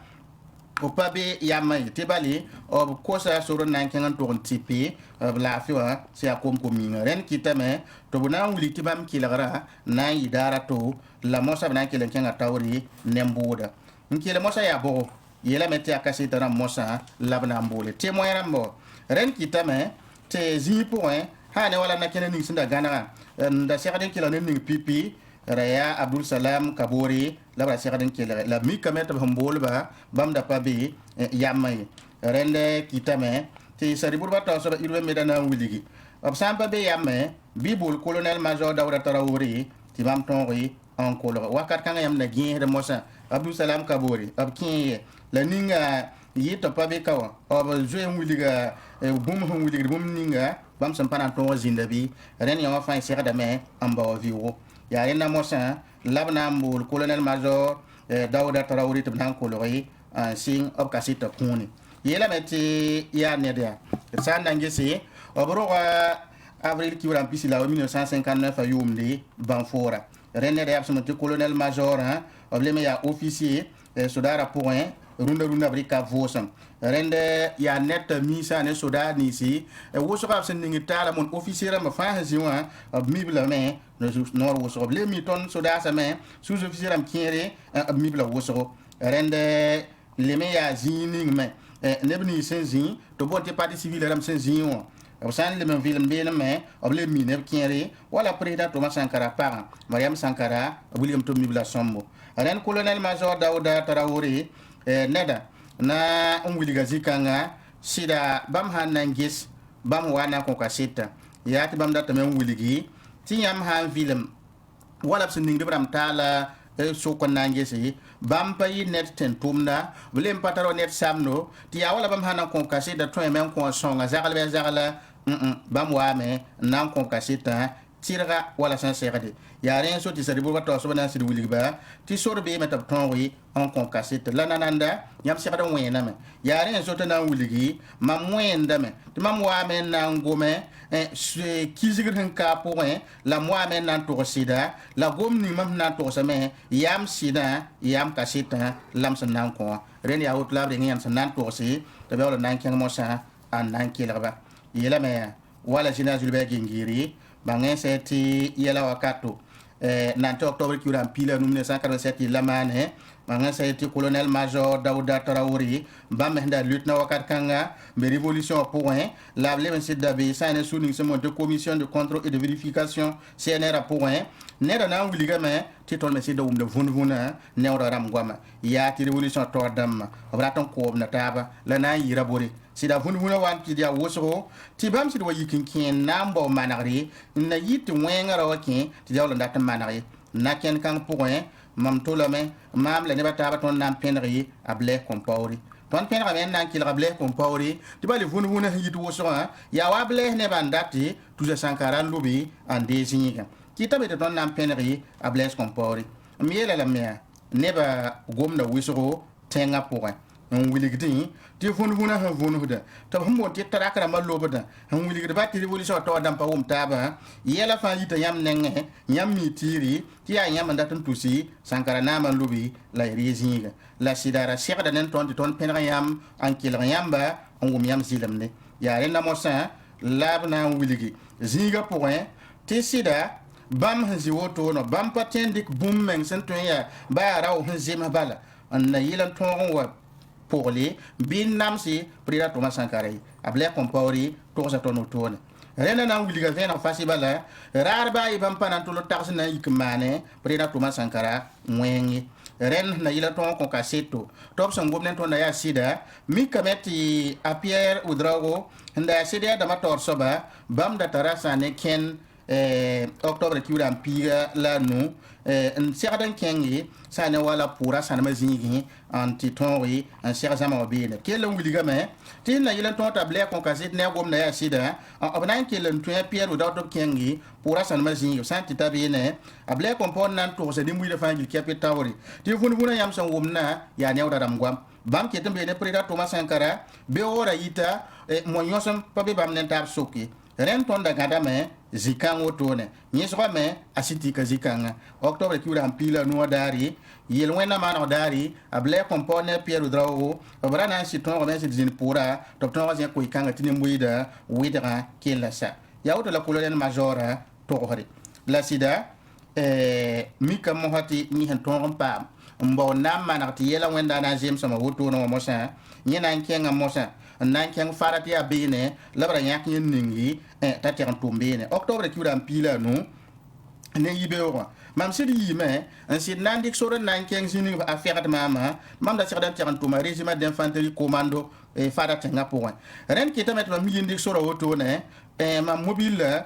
o pabe ya mai tebali o ko sa soro nan kan to tipi la fiwa se akom ko mi ren ki tame to bona wuli tibam ki la na idara to la mosa bana ki len kan tawri nemboda nki la mosa ya bo yela meti akasi tara mosa labna mbole te moyrambo ren ki tame te zi point ha ne wala na kene ni sinda gana nda sekadin kila ni pipi raya Abdul Salam Kabori la ba sekadin kila la mi kamet hambol ba bam da pabi yamay rende kitame te sari burba to so irwe medana wuligi ob samba be yamay bibul colonel major Daouda Traoré ti bam tonri en kolo wakat kan yam na gien de mosa Abdul Salam Kabori ab kin la ninga yita pa be kawa o zoe wuliga bum hon wuliga bum ninga bam sam pana to zinda bi ren ya fa sira da me amba wa viwo ya rena mosa labna mbul colonel major Dawda Traoré te nan kolori sing op kasita kuni yela meti ya nedia sanda ngesi obro avril ki wala pisi la 1959 ayumli banfora renne de absolument colonel major obleme ya officier sodara point runda brika vosam rende ya net misa ne soda nisi woso ka sen ngi tala mon officier ma fa haziwa mibla me nor woso le mi ton soda sa me sous officier am kiere mibla woso rende le me ya zining me nebni senzi to bonte parti civil ram senzi on san le men film be me oble mi ne kiere wala président Thomas Sankara parent Mariam Sankara William to mibla sombo ren colonel major Dawda Traoré neda na umwiliga zikanga sida bam hanangis bam wana ko kasita yati bam data men wuligi tiyam han film wala sinding debram tala so ko nangesi bam payi net ten tumna blem pataro net samno tiya wala bam hanan ko kasita to men ko songa zagala bam wa me nan ko kasita tiraga wala san segade ya rien so ti sari bo bato so bana sidi wuliba ti so be meta tonwi on kon kasite la nananda yam segada wena me ya rien so tana wuligi mam wenda me ti mam wa me nan gome kizigir hen ka point la moi me nan to sida la gomni mam nan to same yam sida yam kasita lam san nan ko ren ya hot labre ngam san nan to si te be wala nan ken mo sa an nan kilaba yela me wala jina julbe gingiri bangen seti yela wakato nante octobre ki uram pila 1947 lamane bangen seti colonel major Dawda Traoré bamenda lieutenant wakat kanga be révolution point la blem sidda be sane souning se monte commission de contrôle et de vérification CNR point neda na wuliga me titol me sidda wumde vunvuna newda ram goma ya ti révolution to dam obraton ko na taba la na yira bori sida vunvuna wan ti dia woso ti bam sida wayikin ken nambo manari na yiti wenga rawakin ti dia wala ndata manari na ken kan point mam tolame mam la ne bataba ton nam penri able compori ton penra men nan kil able compori ti bali vunvuna yitu woso ya wable ne bandati tuja Sankara lobi en désigné ki tabe ton nam penri able compori miela la mea neba gomna wiso tenga point on wiligdi ti vunvuna ha vunhuda to humbo ti tarakara malobada on wiligdi ba ti révolution to dam pa taba yela fa yita yam nenge yam mitiri ti ya yam ndatun tusi Sankara na man lobi la rezinga la sidara shekda nen ton penra yam an kilra yamba on yam zilamne ya rena mosa labna wiligi zinga point ti sida bam hanzi woto no bam patendik bum men sentun ya ba raw hanzima bala an yilan ton wa pour les bin namsi prira Thomas Sankara able compori to sa tono tone rena na wuliga vena fasi bala rarba ibam panan to lo tax na ikmane prira Thomas Sankara mwengi ren na yila ton ko kaseto top son gomnen to na ya sida mi kameti a Pierre Ouedraogo nda sida da mator soba bam da tarasa ne ken octobre ki uram piga la nu en serdan kengi sane wala pura sane mazingi anti tonri en serjama obine kelen wuliga me tin na yilan ton table kon kasit ne gom na ya sida obnan kelen to Pierre Ouedraogo kengi pura sane mazingi santi tabine able kon pon nan to se dimu le fangil capitawri ti vunvuna yam son womna ya ne wadam gwam bam ketem be ne président Thomas Sankara be ora yita mo nyosam pabe bam nen tab soki ren ton da gadame zikan wotone nyeswa me asiti ka zikanga octobre ki uram pila no dari yel wena mano dari able compone Pierre Ouedraogo obrana siton ko mesi din pura to ton wazen ko ikanga tinimbuida widra kila sa yaoto la colonel major to hore la sida mika mohati ni han ton pam mbo nam manati yela wenda na jem sama woto no mosa nyina nkenga mosa nan ken farati abine labra yak yin ningi ta ter tumbene octobre ki uram pila no ne yibewa mam sidi yime en sid nan dik sore nan ken zini affaire de mama mam da ter ter tuma régiment d'infanterie commando farati ngapo ren ki tamet no mi dik sore woto ne ma mobile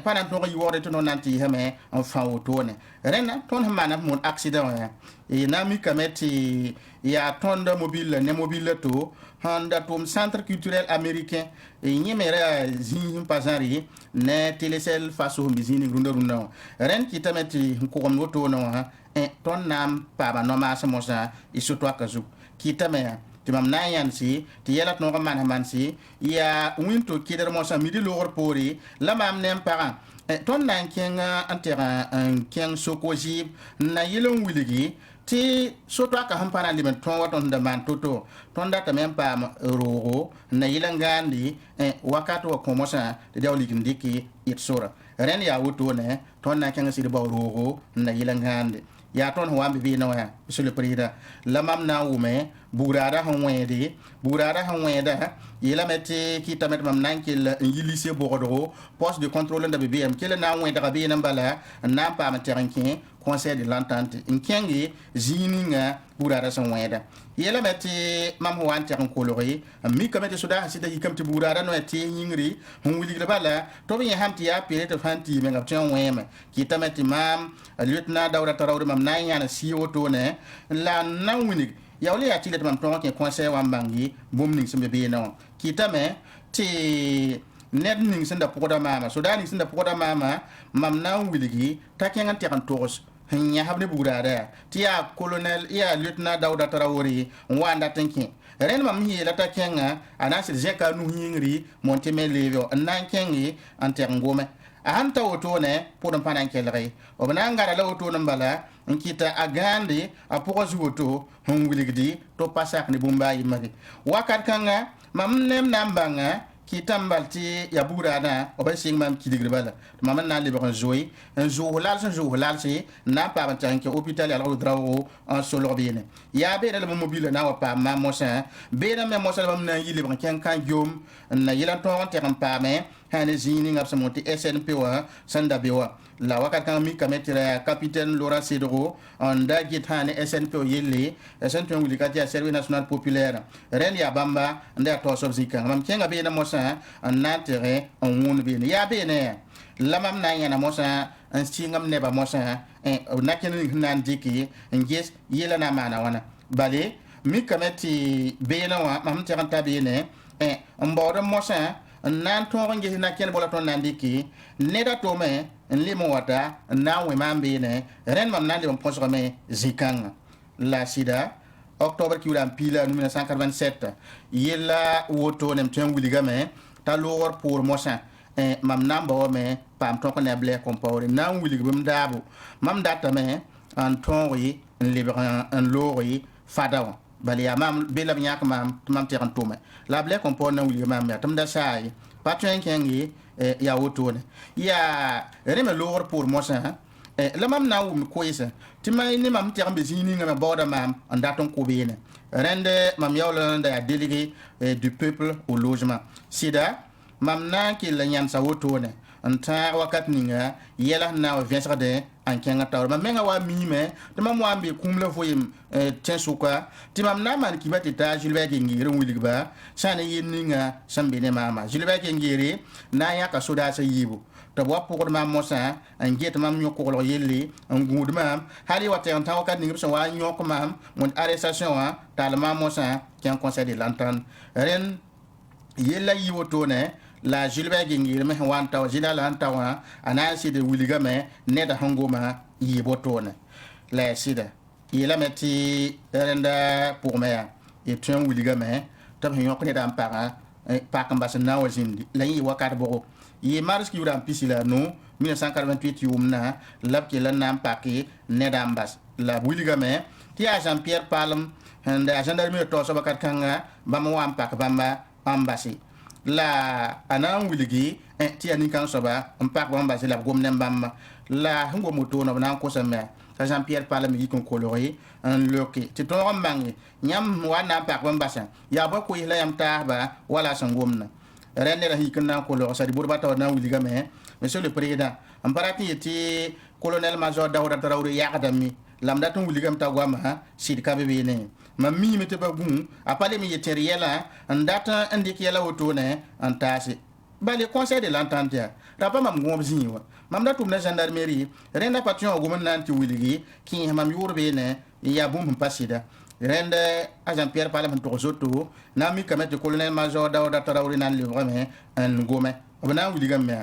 pendant ton yore to non anti hame en fa autone rena ton mana mon accident et nami kameti ya ton de mobile ne mobile to handa tom centre culturel américain et nyemera zin pasari ne télécel face au bizini runda ren ki tameti ko kom auto no ha ton nam pa ba no ma mo sa isoto akazu ki tamea ti mam na yan si ti yelat no man si ya winto kider mo sa midi lor pori la mam nem parent ton nan kenga antera un ken sokoji na yelon wiligi ti soto aka hampana limen ton waton da man toto ton data même pa rogo na yilangandi wakato wa komosa de dawli ndiki it sora ren ya wuto ne ton na kenga sidi ba rogo na yilangandi ya ton wambe bi no ha monsieur le président lamam na wume burada han wede yela meti ki tamet mam nan kil yilise bordeaux poste de contrôle de BBM kele na wede gabi na bala na pa ma terrain conseil de l'entente nkengi zininga burada san wede yela meti mam wan terrain coloré mi kamete soda sida yikamti burada no eti yingri hon wili bala to bi hamti ya pere to fanti me ngap tan weme ki tameti mam lieutenant dawra tarawde mam nan yana siwoto ne la nan winig yawle ya tilet mam ton ke conseil wa bangi bom ning sembe be no kitame ti ned ning senda pokoda mama so dani senda pokoda mama mam na wiligi takenga tekan tos nya habne burada ti ya colonel ya lieutenant Dawda Tarawore wanda tanki ren mam hi la takenga anasir jeka nu hingri monteme levo nan kengi antengome ahanta woto ne podon panan kelre obnanga la woto nambala nkita agande apozu woto hon wiligdi to pasak ni bumba yimari wakat kanga mamnem nambanga kitambalti ya burana obasing mam kidigribala mam na le bon joy un jour lalsi na pa bantanke hôpital ya lo drawo en solobine ya be le mobile na wa pa ma mosa be na me mosa mam na yile bon kan jom na yilan to on teram pa me hane zini ngap samonti SNP wa sanda bewa la wakat kan mi kametira capitaine Laurent Cedro on da gitane SNP yele SNP ngulika ya service national populaire ren ya bamba nda to sobzika mam kenga be na mosa en intérêt en won be ya be ne la mam na yana mosa en stingam ne ba mosa naken nan diki nges yela na mana wana bale mi kameti be na wa mam teranta be ne mbodo mosa nan to ngi na ken bola ton nandiki neda to me limo wata na we mambe ne ren mam nandi on ponso me zikang la sida octobre ki ulam pila 1987 yela woto nem ten wuliga me ta lor pour mosa mam namba me pam to ko ne ble compore na wuliga bum dabo mam data me en tonri libran en lori fadaw bali ya mam bela nyak mam teran tome la ble compore na wuliga mam ya tam da sai patren kengi ya wotone ya reme lor pour mosa la mam na wum koisa ti may ni mam tiam bezini ngam boda mam andaton ko bene rende mam yawla nda ya délégué du peuple au logement sida mam na ki la nyam sa wotone anta wakat ninga yela na viensra de an kenga tawr mam menga wa mime de mam wa mbi kumla foyim tensuka ti mam na man ki bati ta julbe ke ngire wiligba sane yininga sambe ne mama julbe ke ngire na ya ka soda sa yibu to wa pokor mam mosa an get mam nyoko lo yelle an gud mam hali wa tan taw kat ninga so wa nyoko mam mon arrestation wa tal mam mosa ken conseil de l'entente ren yella yiwoto ne la julbe gingir me wanta wa jina la anta wa anasi de wiliga me ne da hangoma yibotone la sida yela meti renda pour me et tien wiliga me tam hiyo ko ne da ampara pa kamba na wa jindi la yi wakat bo yi mars ki uram pisila no 1988 yumna lab ki la nam paki ne da ambas la wiliga me ti a Jean Pierre Palm handa gendarmerie to so bakat kanga bam wa ampak bamba ambasi la anan wiligi ti ani kan soba mpak bamba la gomnem bamba la ngo moto no nan ko sama Jean Pierre Palm yi kon coloré en loki ti to rambangi nyam wana mpak bamba sa ya ba ko ila yam taba wala sangomna rene la hikan nan coloré sa di burba taw nan wiliga me monsieur le président amparati ti colonel major Dawda Tarawore yakadami lamda ton wuligam tagwama sid kabebe ne mammi mete bagun apale mi yeteriela andata andiki yela wotone antasi bale conseil de l'entente ya rapa mam gom zinwa mam da tum na gendarmerie renda patron gom nanti wiligi ki mam yurbe ne ya bum pasida rende agent Pierre Parlement to zoto na mi kamet colonel major Daouda Traoré nan livre me en gome obna wiliga me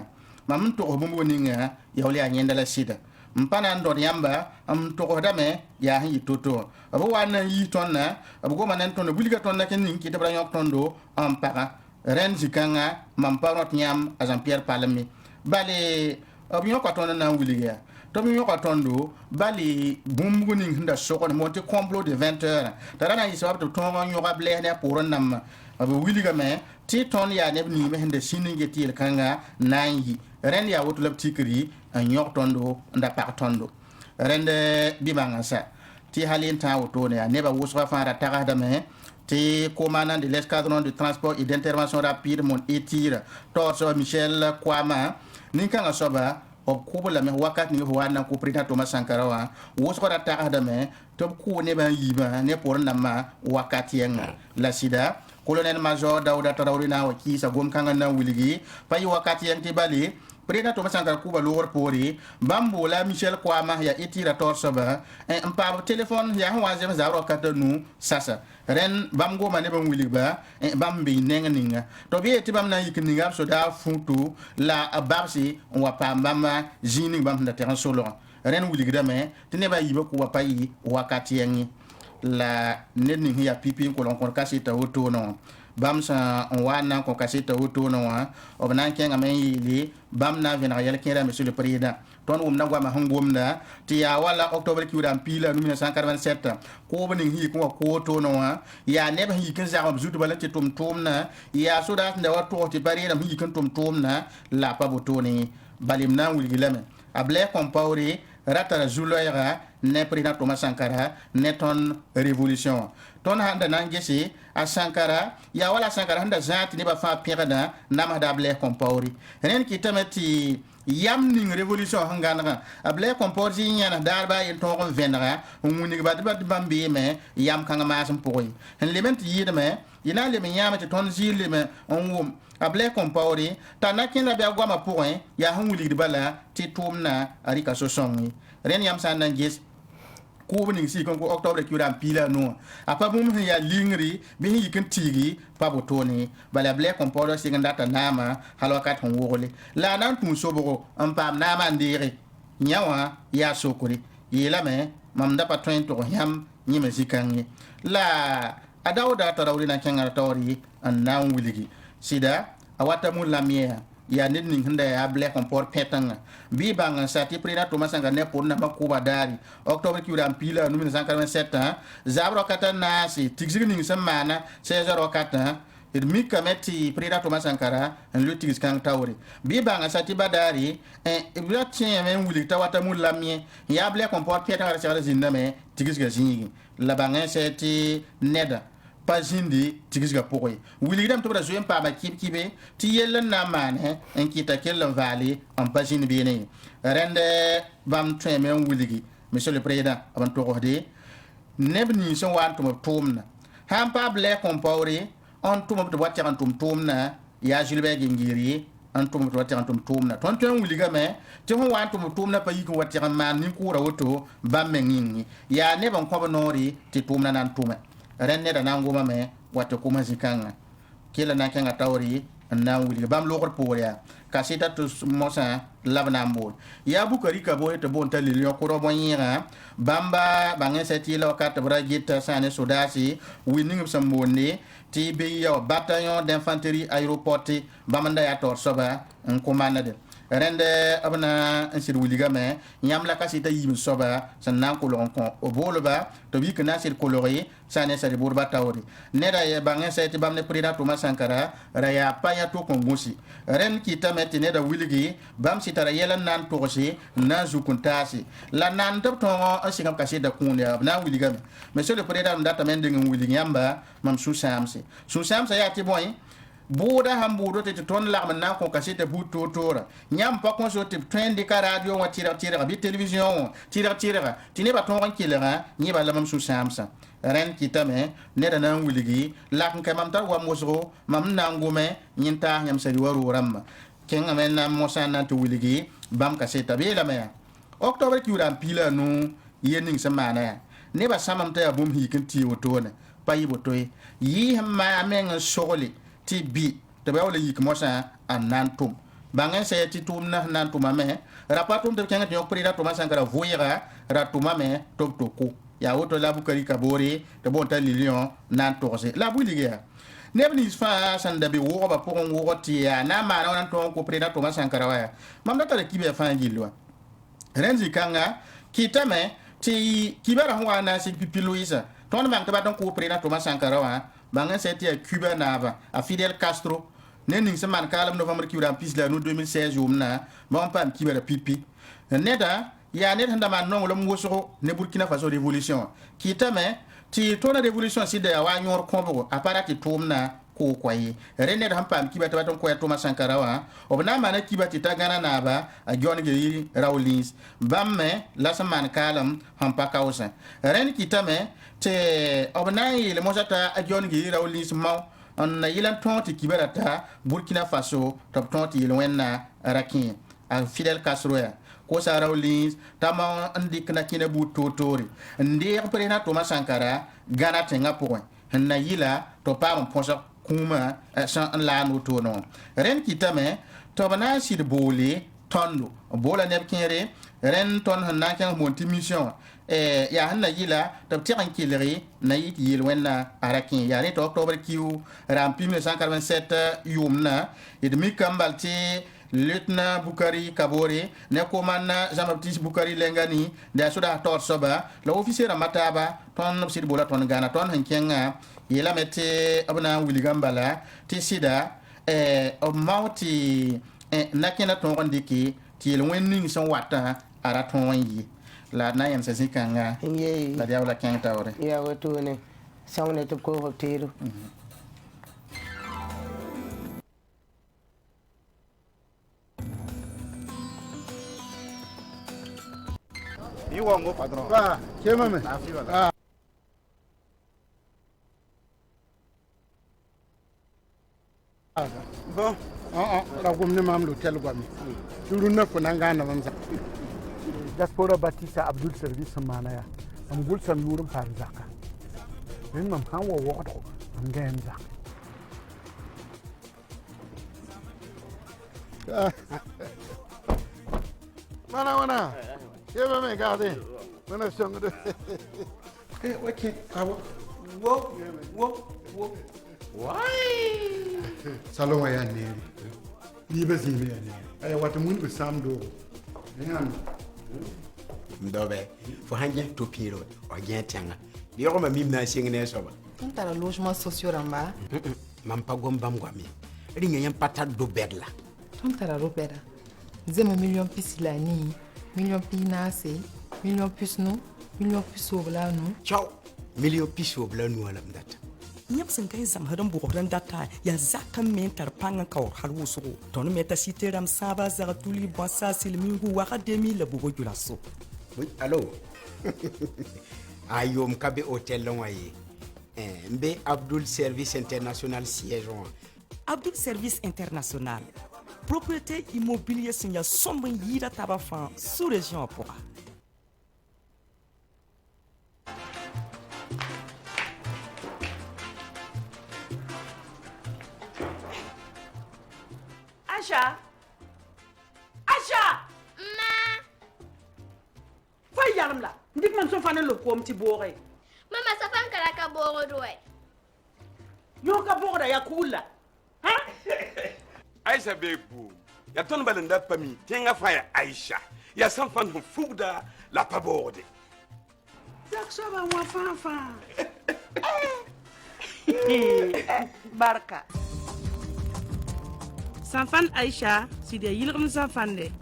mam to bum woninga ya wali anyenda la sida mpana ndor yamba am to dame ya hi toto abo wana yi tonna abo go manen ton wiliga tonna ken ninki de bra yok tondo am para ren zikanga mam parot nyam agent Pierre Parlement bale obion ko tonna na wiliga to mi yo tondo bali bumbu ni nda soko ne monte complot de 20h tarana yi sabab to tongo yo gable ne pour nam abu wiliga me ti ton ya ne ni me hende sininge ti kanga nanyi ren ya wotu lab tikri an yo tondo nda par tondo rende bibanga sa ti halin ta woto ne ne ba wusra fara tagada me ti commandant de l'escadron de transport et d'intervention rapide mon etira torso Michel Kwama ninkanga soba o kubula me wakat ni wana ko président Thomas Sankara wa wo so ta ada me to ku ne ba yiba ne por na ma wakati yenga la sida colonel major Daouda Traoré na wa ki sa gom kanga na wiligi payi wakati yang ti bali président Thomas Sankara kuba lor pori bambo la Michel Kwama ya etira torsoba en pa téléphone ya wa je za ro katanu sasa ren bam go mane bam wiliba bam bi nenga to bi ti bam na yikninga so da funtu la babsi wa pa mama jini bam na terrain solo ren wiligda me tine ba yiba ko pa yi wakati yangi la nenni ya pipi ko lon ko kasita woto no bam sa wana ko kasita woto no wa obnan kenga men yili bam na vena yel kera monsieur le président ton na gwa ma hangom na ti ya wala octobre ki udam pila 1987 ko bani hi ko to no wa ya ne ba hi kan za ko zutu bala ti tum na ya so da nda wato ti bari na hi kan tum na la pa botoni balim na wul gilame able compauri rata zuloira ne président Thomas Sankara ne ton révolution ton handa nangesi a Sankara ya wala Sankara handa zati ne ba fa pirada nama da ble compauri ren ki tamati yam ning révolution hangana able comporti nyana darba en ton venra nguni ba bambi me yam kanga masam poy en element yidme yina le me yama te ton zile me on able compauri tanakin la ba gwa point ya hanguli bala ti tumna arika so songi ren yam san nangis ko ning si ko octobre ki ram pila no apa bum ya lingri bi hi kan tigi pa botoni bala ble comporter si ngata nama halokat hon wole la nan tum soboro am pam nama ndiri nyawa ya sokuri yela me mam da patwen to yam ni me sikangi la Daouda Traoré na kenga tori an nan wiligi sida awata mun lamia ya nit ning handa ya ble comport petanga bi banga sati président Thomas Sankara ne pour na makuba dari octobre ki ram pila 1987 zabro kata nasi tigzig ning semana 16h04 et mi kameti président Thomas Sankara en le tigis kan tawri bi banga sati badari e bla tien men wuli tawata mul lamie ya ble comport petanga sa ziname tigis ga zingi la banga sati neda pazindi tigisga pokoi wili dam to bra zoem pa ba kibe ti yellen na mane en kita kellen vali en pazindi bene rende bam tremen wiligi monsieur le président avant to rodé nebni so wan to tumna ham pa ble compauri on to mo to wati kan tumna ya Gilbert Ngiri an to mo to wati kan tumna ton ton wiliga me ti ho wan to tumna pa yiko wati kan man ni kura woto bam mengi ya ne ban ko nori ti tumna nan tuma renne da nanguma me wato kuma zikanga kila na kanga tawri na wili bam lokor poria kasita to mosa labnambol ya bukari ka boy to bon tali yo ko ro yira bamba bangen seti lo kat bragita sane sudasi winning sambonde ti be yo bataillon d'infanterie aéroporté bamanda ya tor soba en commande rende abna insir wiliga me nyam la kasita yim soba sannan ko lon ko o bolba to bi kana sir coloré sane sari burba tawri neda ye bangen seti bamne président Thomas Sankara raya paya to ko ngosi ren ki tameti neda wiligi bam sitara yelan nan to si na zukuntasi la nan to asingam kasida kunya na wiliga me monsieur le président ndata men de wiligi yamba mam susamse ya ti boy boda hambudo te ton la na ko kasete bu totora nyam pa ko so te trend ka radio wa tira bi television tira tine ba ton kilera ni ba la mam su samsa ren kitame ne da nan wuligi la kan kam tar wa mosro mam na ngume nyinta nyam sari waru ram ken amen na mosa na to wuligi bam kaseta be la me octobre ki uran pila no yening samana ne ba samam ta bum hi kan ti wotone pa yi botoy yi ma amen sogoli ti bi to ba wala yik mosa an nantum bangen se ti tum na nantum ame rapatum de kenga yok prida to masankara voyera ratuma me top toko ya woto la bukari kabore de bonta lilion nan torse la buligia nebni fa sanda be wo ba pour wo ti ya na ma na to ko prida to masankara wa mam da tale kibe fa ngilwa renzi kanga kitame ti kibara ho na si pipiluisa ton man ka ba don ko prida to masankara wa bangen se ti Cuba nava a Fidel Castro nening se man kalam novembre ki ram pis la no 2016 yumna bon pam ki bela pipi neta ya net handa man non lo mwoso ne Burkina Faso révolution ki tame ti tona révolution si de wa nyor kombo aparati tumna ko kwayi rene da pam ki bata baton ko ya Thomas Sankara wa obna mana ki bati tagana na ba a John Geri Rawlins bamme la man kalam hampa kausa ren ki tame te obna ile mojata a John Geri Rawlins ma on yilan tonti kiberata Burkina Faso top tonti yelwenna rakin a Fidel Castro ya ko sa Rawlins tama andik na kina bu totori ndi prena Thomas Sankara gana tenga point na yila to pa mon ponsa kuma san la no to no ren kitame to bana sid boli tondo bola ne kere ren ton hanna kan monti mission ya hanna yila to tiran kilri na yit yelwenna arakin ya ne to octobre kiu ram 1987 yumna edmi kambalti lieutenant Bukari Kabore ne komanda Jean-Baptiste Bukari Lengani da suda tor soba la officier mataba ton sid bola ton gana ton hankenga yela mete abna William Bala ti sida o mauti nakena ton ndiki ti le wenning son wata ara ton yi la na yan se kanga la dia wala kan tawre ya wato ne sawne to ko hotel Iwango padrão. Ah, que mame? Ah. Bon, la gomme mam l'hôtel gomme. Turu na funanga na vanza. Diaspora Batista Abdul Service manaya. Am gul sam yurum par zaka. Men mam han wo wo ko am gen zaka. Mana. Que mame gade. Mana song de. Ok. Wo. Why? Salon ya neri. Ni ba zibe ya neri. Ay wata mun be samdo. Ngam. Ndobe. Fo hanje to piro o gentenga. Bi ko ma mimna singne soba. Tara logement sociaux ramba. Mam pa gom bam gwami. Ringa yam patat do bedla. Tara robera. Zemo million pisilani. Million pinase. Million plus no. Million plus obla no. Ciao. Million plus obla no alam data. Nyam sen kay zam hadam buran data ya zakam mentar pangan kawr har wusu ton meta siteram saba za tuli basa silmingu wa kademi la bugo julaso allo ayom kabe hotel lonwaye mbe Abdul Service International siège Abdul Service International propriété immobilier signa sombre yira tabafan sous région Pora. Acha! Ma! Fa yalam la. Ndik man so fa ne lo ko mti bore. Mama sa fan kala ka boro doy. Yo ka boro da ya kula. Ha? Aisha bebu. Ya ton balanda pami tenga fa ya Aisha. Ya san fan fuda la paborde. Yak so ba wa fa. Barka. Sanfan Aisha, si de yilgum sanfande.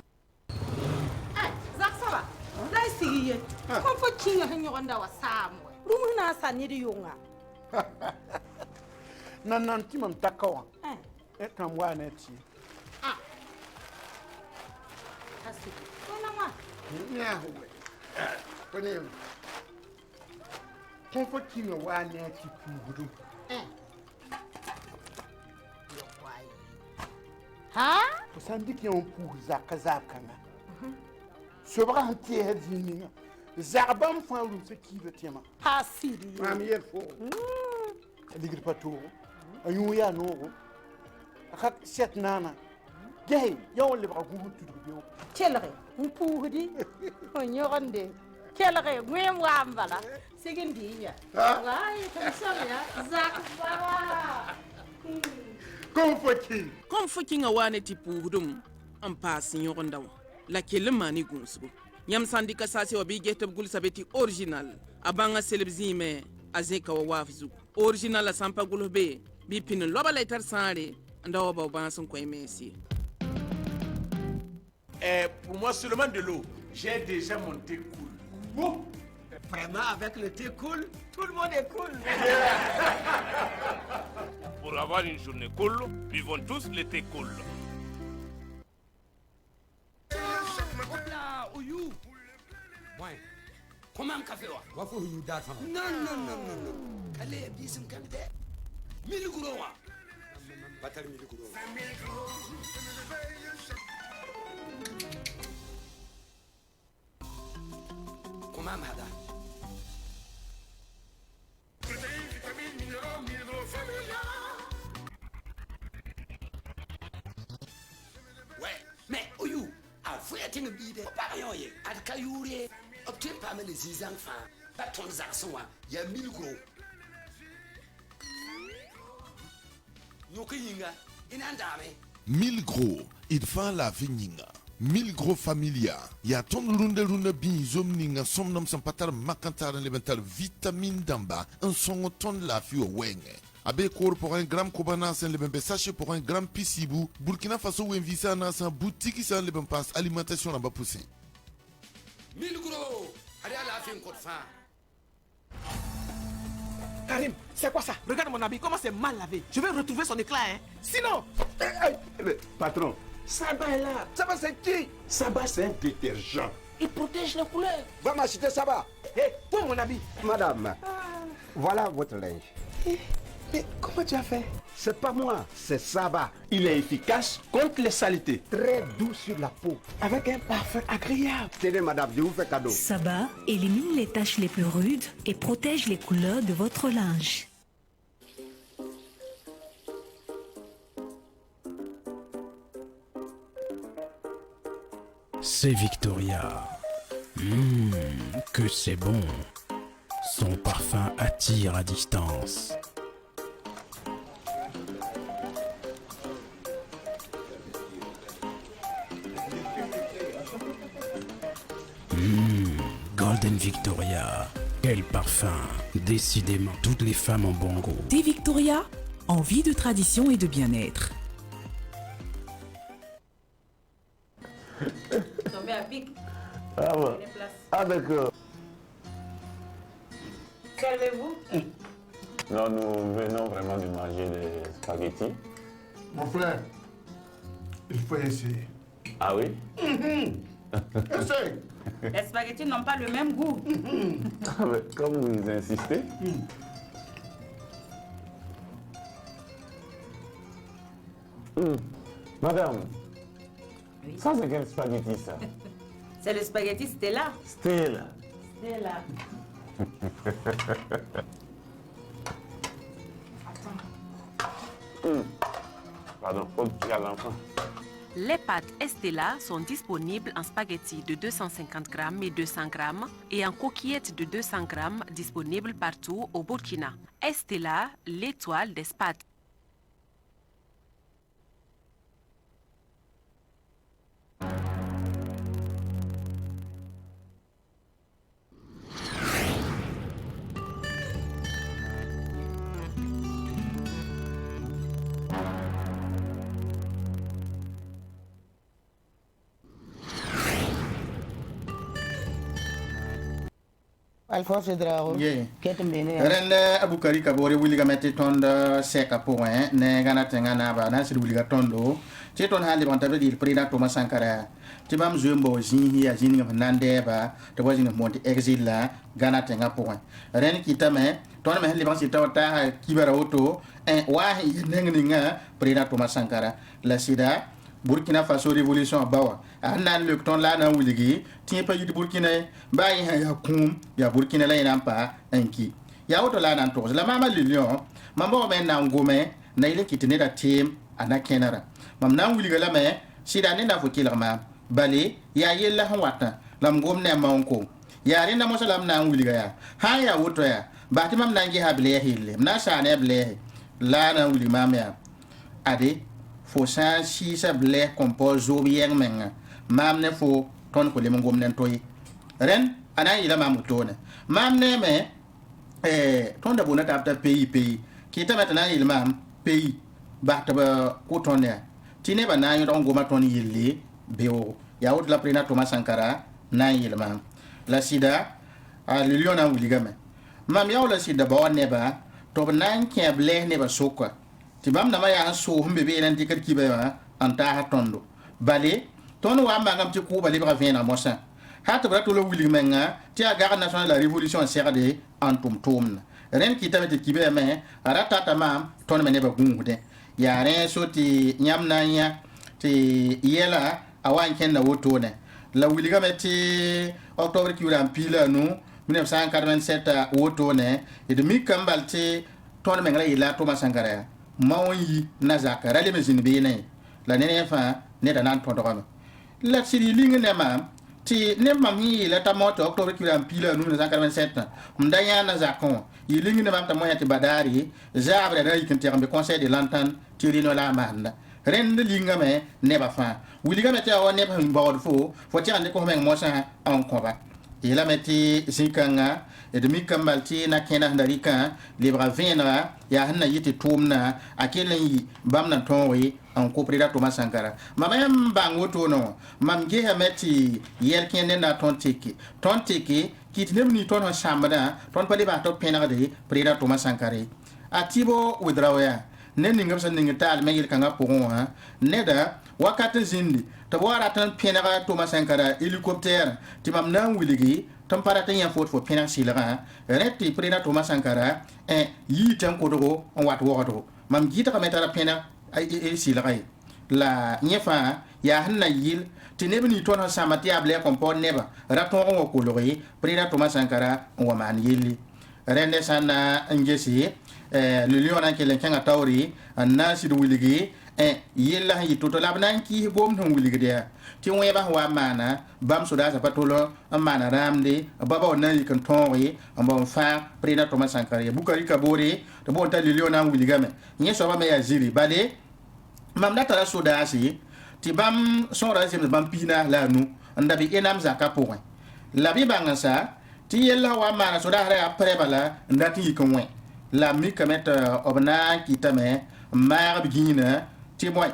Zak saba. Dai sigiye. Ko fo kinga hanyo onda wa samu. Rumu na sanni di yonga. Nan timam takawa. Et un mois net. Ah. Asi. Voilà moi. Nya ho. Pone. Comfort king wa net pugudu. Ha? Sandi ki on pour zakazakana. Sobra hanti hedini. Zarbam fa lu se ki vetema. Ha siri. Mam yer fo. Ligir pato. Ayu ya no. Akak set nana. Gay, yaw le ba gugu tudu bio. Kelre, mpuhudi. Onyorande. Kelre, ngwem wambala. Segendi ya. Wai, kamsanya. Zakbara. Comfort king a wane ti puhdum an paasi ɲɔgɔn daw la kelen maani gunsugu ɲam sandi ka sase wa bi getab gul sabeti original a b'an ka selebzi mɛ a ze ka wa waafizu original la sampa gul be bi pini loba la itar saare nda wa baw b'an sun koy mesi. Pour moi seulement de l'eau, j'ai déjà mon thé cool. Bon. Vraiment, avec le thé cool, tout le monde est cool. Pour avoir une journée cool, buvons tous le thé cool. Hopla, Ouyou. Ouais. Comment me café wa? Wa fo Ouyou da fa. Non. Kale bisim kamde. 1000 gros wa. Batal 1000 gros. Comment hada? Ouais, mais Ouyou, à fouetter une bide, pas rien, à le caillourer, obtient pas mal les enfants, pas ton garçon, il y a 1000 gros. Nous qui 1000 gros, il fait la vigninga. 1000 gros familia. Ya ton runde bin zomninga somnam sampatar makantar levental vitamine damba. Un son ton la fio wenge. Abe kor pour 1 gramme kobana sen leben sachet pour 1 gramme pisibou. Burkina Faso ou invisa na sa boutique san leben passe alimentation en bas poussé. 1000 gros. Allez à la fin code fin. Karim, c'est quoi ça? Regarde mon habit, comment c'est mal lavé. Je vais retrouver son éclat, hein. Sinon... Patron, Saba est là. Saba c'est qui? Saba c'est un détergent. Il protège les couleurs. Va m'acheter Saba. Hé, pour mon habit. Madame, voilà votre linge. Mais comment tu as fait? C'est pas moi, c'est Saba. Il est efficace contre les saletés. Très doux sur la peau. Avec un parfum agréable. Tenez madame, je vous fais cadeau. Saba élimine les taches les plus rudes et protège les couleurs de votre linge. C'est Victoria. Que c'est bon. Son parfum attire à distance. Golden Victoria. Quel parfum. Décidément, toutes les femmes ont bon goût. Thé Victoria, envie de tradition et de bien-être. Tombé à pic. Ah ouais. Avec... Servez-vous. Non, nous venons vraiment de manger des spaghettis. Mon frère, il faut essayer. Ah oui? Essaye. Les spaghettis n'ont pas le même goût. Ah, mais comme vous insistez. Madame, oui. Ça c'est quel spaghetti ça? C'est le spaghetti Stella. Stella. Stella. Pardon, faut dire à l'enfant. Les pâtes Estella sont disponibles en spaghetti de 250 grammes et 200 grammes et en coquillettes de 200 grammes disponibles partout au Burkina. Estella, l'étoile des pâtes. Alphonse Drao ketemene rende abukari kabore wuliga meti tonda seka point ne gana tenga na ba na sir wuliga tondo ti ton hali ban tabe dir prida Thomas Sankara ti bam zumbo jinhi ya jinga nande ba to wajin monti exil la gana tenga point ren kitame ton me hali ban sita ta kibara auto en wa nenga prida Thomas Sankara la sida Burkina Faso révolution bawa anan le ton la na wuligi ti pa yidi Burkina ba yi ya kum ya Burkina la ina pa enki ya auto la nan to la mama lilion mambo men na ngome na ile kitine da team ana kenara mam na wuliga la me sida ne na fukila ma bale ya yella han wata lam gom ne manko ya rina musalam na wuliga ya ha ya auto ya ba ti mam na ngi ha ble hille na sa ne ble la na wuli mam ya ade fo san si sa ble compose zo bien menga mam ne fo ton ko le ngom nen toy ren ana ila mam tone mam ne me ton da bona tapta pays ki ta metana il mam pays ba ta ba ko ton ya tine ba na yo don goma ton yille beo ya wot la prina Thomas Sankara na il mam la sida a le lion na wuliga me mam ya la sida ba ne ba to nan ke ble ne ba sokwa ti bam na ma ya so humbe be nan tikar ki ba anta ha tondo bale ton wa ma ngam ti ku bale ba vena mosa ha to bra to lo wuli menga ti a garde nationale la révolution CRD antum tom ren ki tamete ki be me arata tamam ton me ne ba gungude ya ren so ti nyam na nya ti yela awan ken na woto ne la wuli ga meti octobre ki ram pila nu 1987 woto ne et de mi kambal ti ton me ngala ila Thomas Sankara mawi na zakara le mezin be ne la ne fa ne da nan tondogame la siri lingi ne mam ti ne mami la ta moto octobre ki ram pila nu 1987 mdanya na zakon yi lingi ne mam ta moya ti badari zabre da yikin ti ambe conseil de l'entente ti rino la manda ren de linga me ne ba fa wuliga me ti awo ne ba mbawd fo ti ande ko men mo sa an ko ba ila meti zinkanga edemi kambalti na kena ndarika libra venra ya hanna yiti tumna akelen yi bamna tonwi an ko prida Thomas Sankara mama yam bango to no mam ge ha meti yel kenne na tontiki kitne ni ton shamada ton pali ba to pena de prida Thomas Sankara atibo withdrawya ne ningam san ningital me yel kanga pogon ha neda wakati zindi to wara tan pena Thomas Sankara hélicoptère ti mam na wiligi tam parata yan fot fo pena silra reti prena Thomas Sankara yi tan ko dogo on wat wodo mam gita kameta pena ay silra la nyefa ya hanna yil ti nebni ton samati able kompon neba raton on ko lori prena Thomas Sankara on man yili rende sana ngesi le lion an kelen kanga tawri anna sidu wiligi yella yi to labnan ki bom thon wiligi dia ti weba wa mana bam soda sa patolo mana ramde baba na yi kan tonwi ambon fa prena Thomas Sankara bukari kabore to bon ta le lion an wiligi me nyeso ba me ya ziri bale mam data soda si ti bam son razim bam pina la nu ndabi enam zakapo la bi bangansa ti yella wa mana soda hare après bala ndati yi kan la mi kameta obna kitame mar bigina ti moy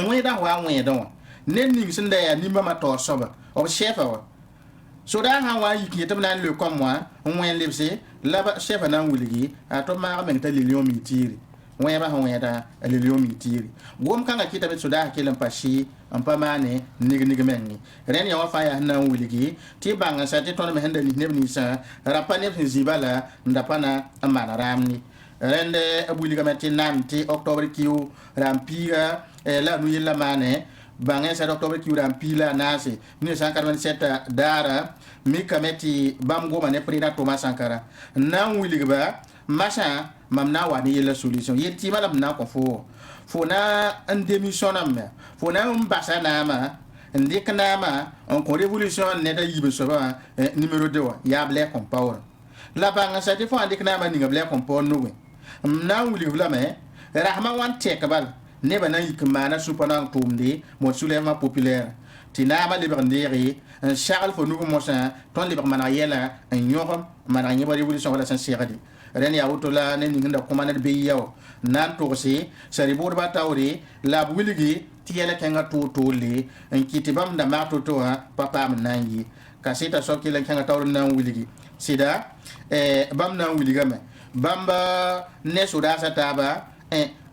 we da wa we don nen ning sinde ya ni mama to soba o chef wa soda ha wa yi kitam nan le comme moi we lebse la ba chef nan wuligi a to mar men ta lilion mi tiri we ba ha we da lilion mi tiri gom kanga kitame soda kelam pashi ampa mane nig menni ren ya wa fa ya nan wuligi ti banga sa ti ton me handa ni nebni sa rapane zibala ndapana amana ramni rende abuliga meti nanti octobre kiu rampiga la nu yilla mane bangen sa octobre kiu rampila nasi 1987 dara mi kameti bamgo mane prina Thomas Sankara nan wuliga masha mamna wa ni yilla solution yeti malam na ko fo na en démission am fo na mbasa na ma ndik na ma on ko révolution ne da yibe so ba numéro 2 ya ble kon power la banga sa te fo ndik na ma ni ble kon power no na wuli vla me rahma wan tekbal ne bana yikmana supana tumdi mo sulema populaire tinama libre ndiri Charles fo nugo mosa ton libre mana yela en nyoro mana nyi bari révolution wala san siradi ren ya woto la ne ninga commande be yaw nan to se sari borba tawre la wiligi tiela kenga to le en kiti bam da ma to ha papa am nangi kasita soki la kenga tawre nan wiligi sida bam nan wiliga me bamba ne soda sa taba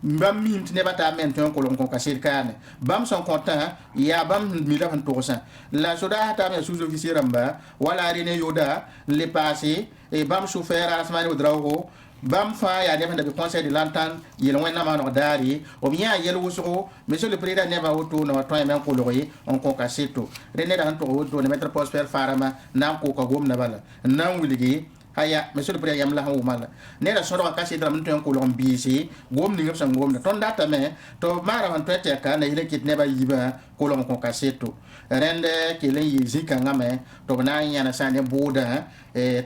bam mim tne bata men ton ko lon ko kasir kan bam son content ya bam mi da to sa la soda ta me sous officier amba wala rene yoda le passé et bam souffert à la semaine au drago bam fa ya ne de conseil de l'entente yel wona ma no dari o bien yel wusro monsieur le président ne va auto no to men ko loyi on ko kasito rene da to auto ne mettre prosper farama na ko ko gom na bala nan wiligi haya monsieur le président yam la hawo mala ne la so do kasi dram to ko lon bisi gom ni ngam sang gom ton data me to mara han tete ka na ile kit ne ba yiba ko lon ko kaseto rende ke len yizika ngame to na yana sane boda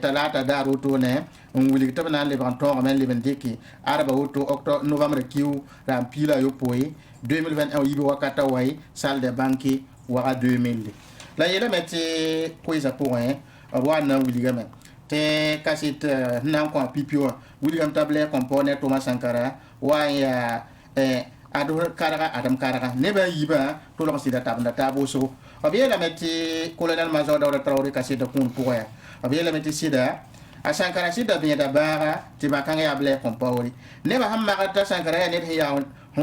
talata daru to ne on wuli to na le banton men le bendiki araba auto octobre novembre kiu ram pila yo poi 2021 yibi wakata way salle de banque wara 2000 la yela meti ko isa point wana wuli gamen te kasit nan ko pipio William Table compone Thomas Sankara wa ya ado karaga adam karaga neba yiba to lo sida tabna tabo so abiela meti colonel major Dawda Traoré kasit kun poya abiela meti sida a Sankara sida bien da bara ti bakanga ya ble compori neba hamma ta Sankara ne ya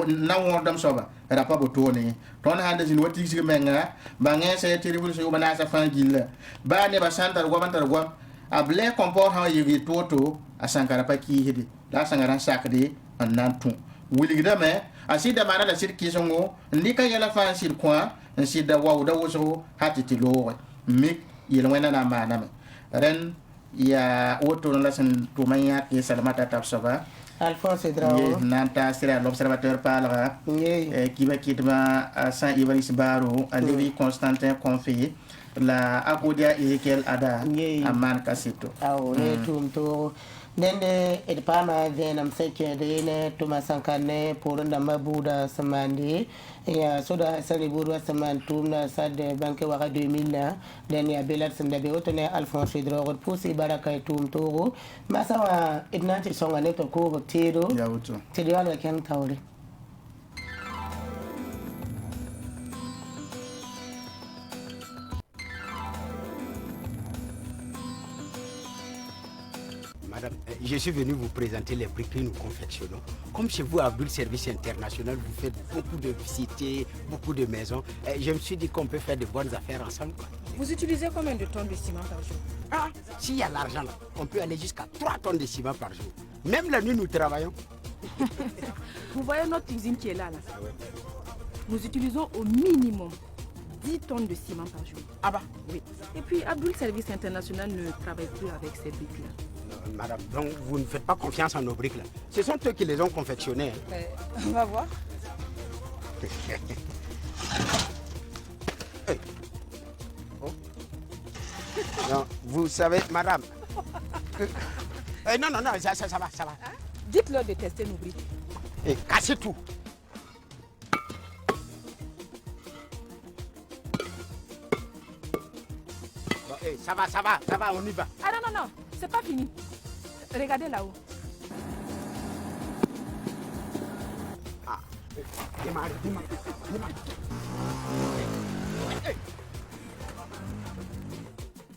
na wondam soba rapa botoni ton hande zin wati sig menga bangen se terrible so bana sa fangil ba ne ba santar go bantar go able comport ha yigi toto a Sankara pa ki hedi la Sankara sakde an nantu wiligda me asida mana la sirki songo ndika yala fa sir kwa sida wawda woso hatiti lo mi yela wena na mana me ren ya woto la sen to manya ke salamata tabsaba Alphonse Drao nanta sera l'observateur parlera qui va kitma à Saint-Ivanis Baro à Lévi Constantin Confié la akodia Ezekiel Ada aman kasito ne tumto nende et pama venam seke de ne Thomas Sankane pour ndama buda samandi ya soda sali buda saman tumna sade banque wara 2000 den ya belat sandabe otone Alphonse Drogo pusi baraka tumto masawa idnati songa ne to ko tedo ya uto tedo ala kan tawre Madame, je suis venu vous présenter les briques que nous confectionnons. Comme chez vous, à Abdul Service International, vous faites beaucoup de cités, beaucoup de maisons. Je me suis dit qu'on peut faire de bonnes affaires ensemble. Vous utilisez combien de tonnes de ciment par jour? Ah, s'il y a l'argent, on peut aller jusqu'à 3 tonnes de ciment par jour. Même la nuit, nous travaillons. Vous voyez notre usine qui est là, là. Nous utilisons au minimum 10 tonnes de ciment par jour. Ah bah oui. Et puis Abdul Service International ne travaille plus avec ces briques-là. Madame, donc vous ne faites pas confiance en nos briques là. Ce sont eux qui les ont confectionnées. On va voir. Hey. Oh. Non, vous savez, madame. Non, ça va. Hein? Dites-leur de tester nos briques. Et cassez tout. Bon, ça va, on y va. Ah non, c'est pas fini. Regardez là-haut. Ah, démarre.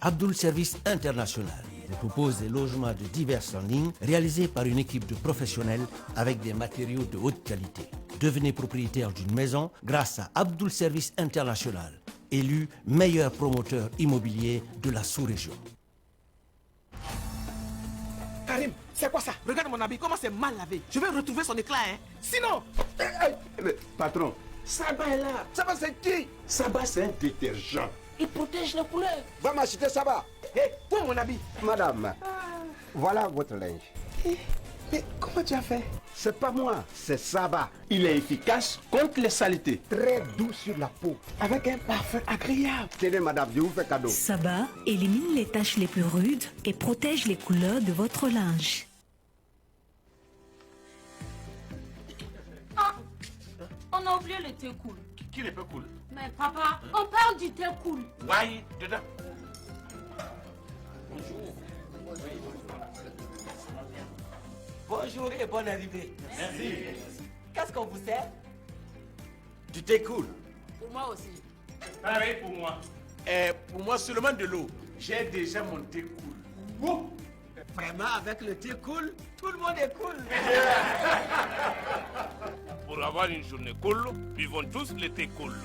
Abdul Service International vous propose des logements de diverses lignes réalisés par une équipe de professionnels avec des matériaux de haute qualité. Devenez propriétaire d'une maison grâce à Abdul Service International, élu meilleur promoteur immobilier de la sous-région. Karim, c'est quoi ça? Regarde mon habit, comment c'est mal lavé. Je vais retrouver son éclat, hein. Sinon... Mais, patron, Saba est là. Saba, c'est qui? Saba, c'est un détergent. Il protège les couleurs. Va m'acheter Saba. Hé, pour mon habit. Madame, voilà votre linge. Mais comment tu as fait? C'est pas moi, c'est Saba. Il est efficace contre les saletés. Très doux sur la peau. Avec un parfum agréable. Tenez, madame, je vous fais cadeau. Saba élimine les taches les plus rudes et protège les couleurs de votre linge. Ah, on a oublié le thé cool. Qui n'est pas cool? Mais papa, on parle du thé cool. Ouais, dedans. Bonjour et bonne arrivée. Merci. Qu'est-ce qu'on vous sert? Du thé cool. Pour moi aussi. Pareil pour moi. Pour moi, seulement de l'eau. J'ai déjà mon thé cool. Wow. Vraiment, avec le thé cool, tout le monde est cool. Pour avoir une journée cool, buvons tous le thé cool.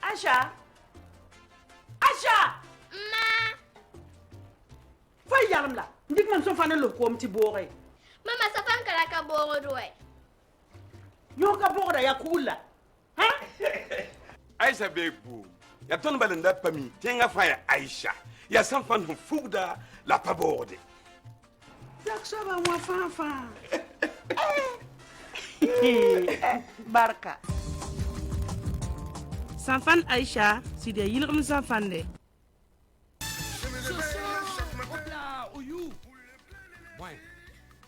Acha! Acha! Ma! Va yalam la. Ndik man so fa na lo ko mti bore. Mama sa fan kala ka boro doy. Yo ka bore ya kula. Ha? Aisha bebu. Ya ton balenda pami. Tenga faya Aisha. Ya san fan fugda la paborde. Zaksaba wa fa. Barka. Sanfan Aïcha, c'est des yilrim sanfan de. Ouais.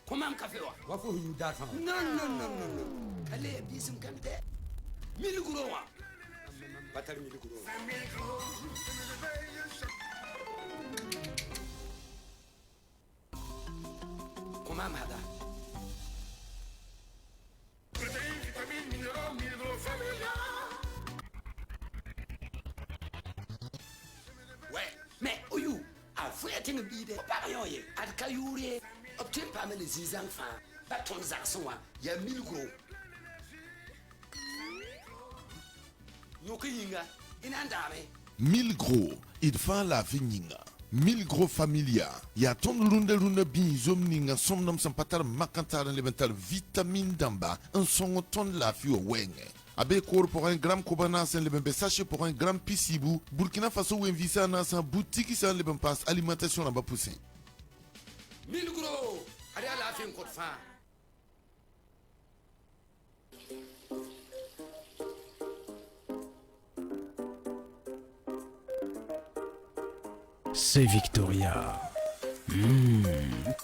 Comment café wa? Wa fo yu data. Non. Kale bisum kante. Mil guro wa. Batar mil guro. Comment mada? Ouais, mais Oyu, à fouetter le bide, pas rien, à caillourer, obtient pas mal les enfants, pas ton zarçon, il y a 1000 gros. Nous qui 1000 gros, il fa la vigninga. 1000 gros familia. Ya ton lunde bin zomninga somnam sampatar makantar elemental vitamine damba. Un son ton la fi o wenge. Abe kor pour 1 gramme kobana sen le bembe sachet pour 1 gramme pisibou. Burkina Faso ou invisa na sa boutique san le bempas alimentation na ba poussin. 1000 gros, allez à la fin code fin. C'est Victoria.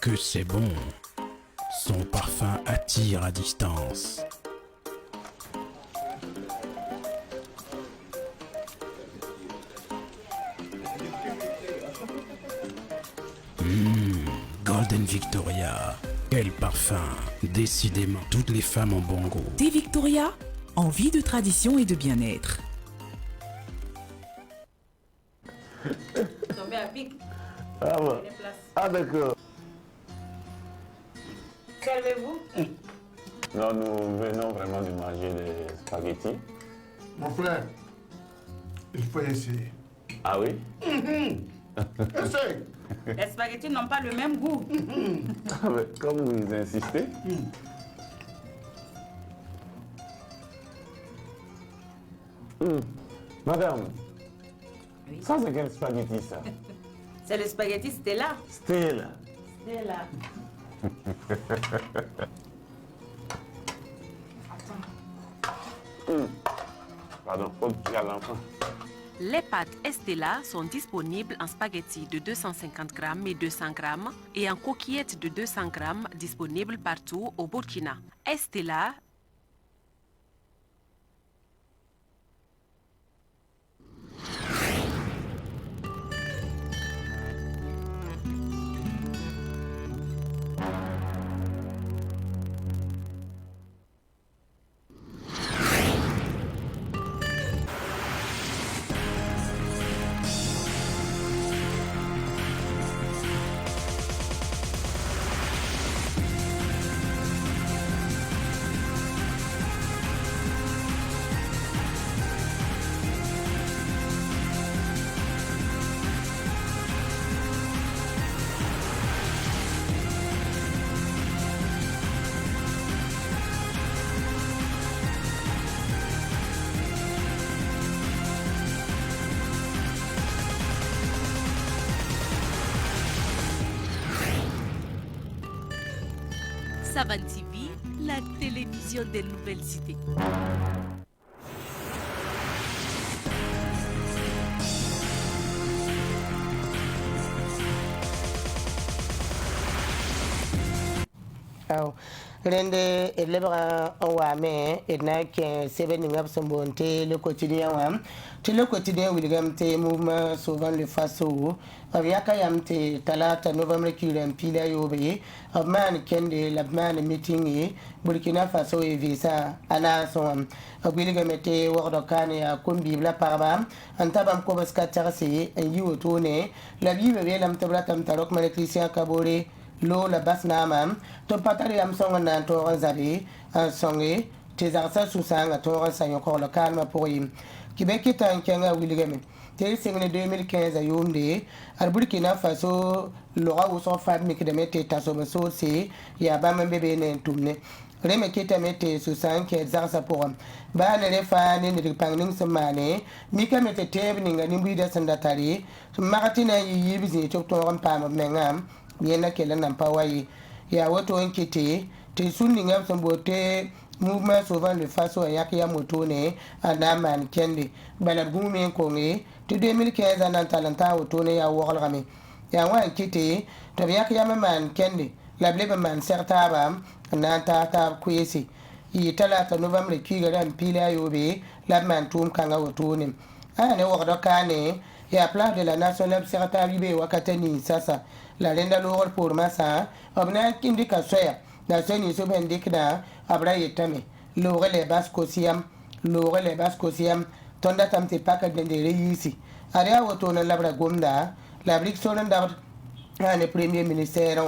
Que c'est bon. Son parfum attire à distance. Golden Victoria. Quel parfum. Décidément, toutes les femmes ont bon goût. Thé Victoria, envie de tradition et de bien-être. Tombé à pic. Ah ouais. Avec Servez-vous? Non, nous venons vraiment de manger des spaghettis. Mon frère, il faut essayer. Ah oui? Essaye. Les spaghettis n'ont pas le même goût. Ah, mais comme vous insistez. Madame, ça c'est quel spaghetti ça? C'est le spaghetti Stella. Stella. Stella. Pardon, faut que l'enfant. Les pâtes Estella sont disponibles en spaghetti de 250 grammes et 200 grammes et en coquillettes de 200 grammes disponibles partout au Burkina. Estella. Savan TV, la télévision des nouvelles cités. aw rende elebra wame edna ke seven ngap sombonte le quotidien wam te le quotidien wilgam te mouvement souvent le faso aviaka yamte talata novembre kilen pila yobe man kende labman meeting Burkina Faso e visa ana son wilgam te wordo kane ya kumbi bla parba antabam ko baska tarsi en yiwotone la bibe lam tabratam tarok mane Christian Kabore lo la bas nama to patari am songa na to zabi songe te zarsa susanga to sanyo ko la calme pour yim kibeki tan kenga wiligame te singne 2015 ayomde al Burkina Faso lo ga so fami kidame te taso so si ya ba man bebe ne tumne reme kita mete susanke zarsa pour ba ne refa ne ni pangning semane mi ka mete tebni ngani mbida sandatari magatina yi bizi to to ram pam mengam yena kela nan pawayi ya wato nkiti te sunni ngam sambote mouvement souvent le faso yak ya moto ne anaman kendi balad gumen ko ngi te 2015 nan talanta wato ne ya wogol gami ya wa nkiti to yak ya man kendi la blebe man serta ba nan ta kwesi yi talata novembre kigaran pila yobe la man tum kanga wato ne ne wogdo kane ya place de la nationale secrétaire be wakatani sasa la renda lor pour masa obna kindika soya da seni so bendikda abra yetame lore le basko siam tonda tamte paka de reisi aria woto na labra gomda la brik sonan da ne premier ministère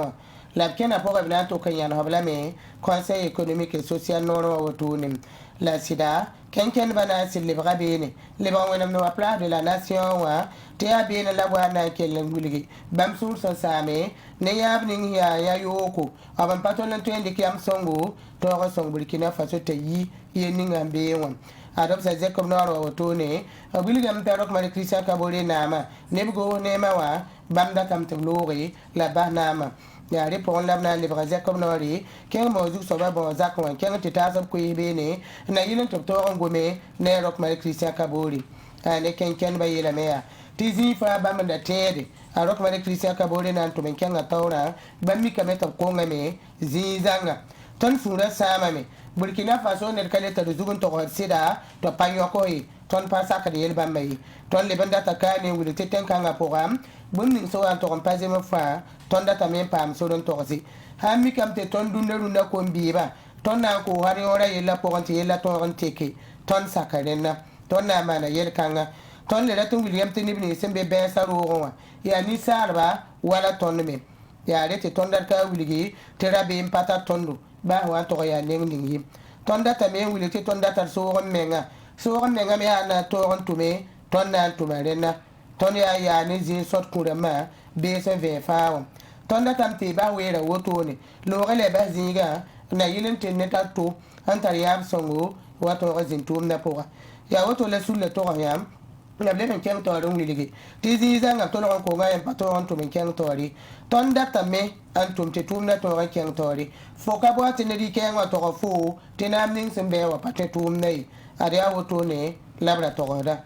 la kena pour bla to kanya na bla me conseil économique et social noro woto nim la sida kenken bana sil libra bene le ba wonam no place de la nation wa te abene la wana kelen guligi bam sur so same ne yabni ya yoko aban patolan to ende kiam songo to ko song Burkina Faso te yi yeninga be won adop sa je comme noro woto ne guligi am tarok mari Christian Kabore nama ne bugo ne mawa bam da kam te lori la ba nama ya répond labna le brazer comme nori ken mozu so ba bon zakon ken te tasab ko yibene na yilin to ngome ne rok mari Christian Kabore ane ken ba yela meya tizi fa ba manda tede a rok mari Christian Kabore nan to men ken taura ba mi kameta ko ngame zinzanga ton fura sama me Burkina Faso ne kale ta zugun to sida to panyo ko yi ton pasa ka de yelba mai ton le banda ta kane wuli teten kanga program bunning so an to kon pase me fa ton data men pam so don to si ha mi kam te ton dundaru na ko mbiba ton na ko hari ora yella ko konti yella to on teke ton sakarena ton na mana yel kanga ton le ratun William Tinibni sembe ben saro ya ni sarba wala ton me ya rete ton dar ka wuligi terabe impata tondo ba wa to ya neng yi ton data me wuli te ton data so menga me ana to on tume ton na tumarena ton ya ni zin sot kurama be se ve fa ton data mte ba wera woto ne lo gele ba zinga na yilin tinne ta to antar yam songo wato zin tum na poa ya woto la sulle to yam la bleben ken to ron wiligi tizi zanga to no ko ngayen paton to men ken to ri ton data me antum te tum na to ran ken to ri fo ka bo atene ri ken wa to fu tinam ning sembe wa pate tum nei aria woto ne labra to da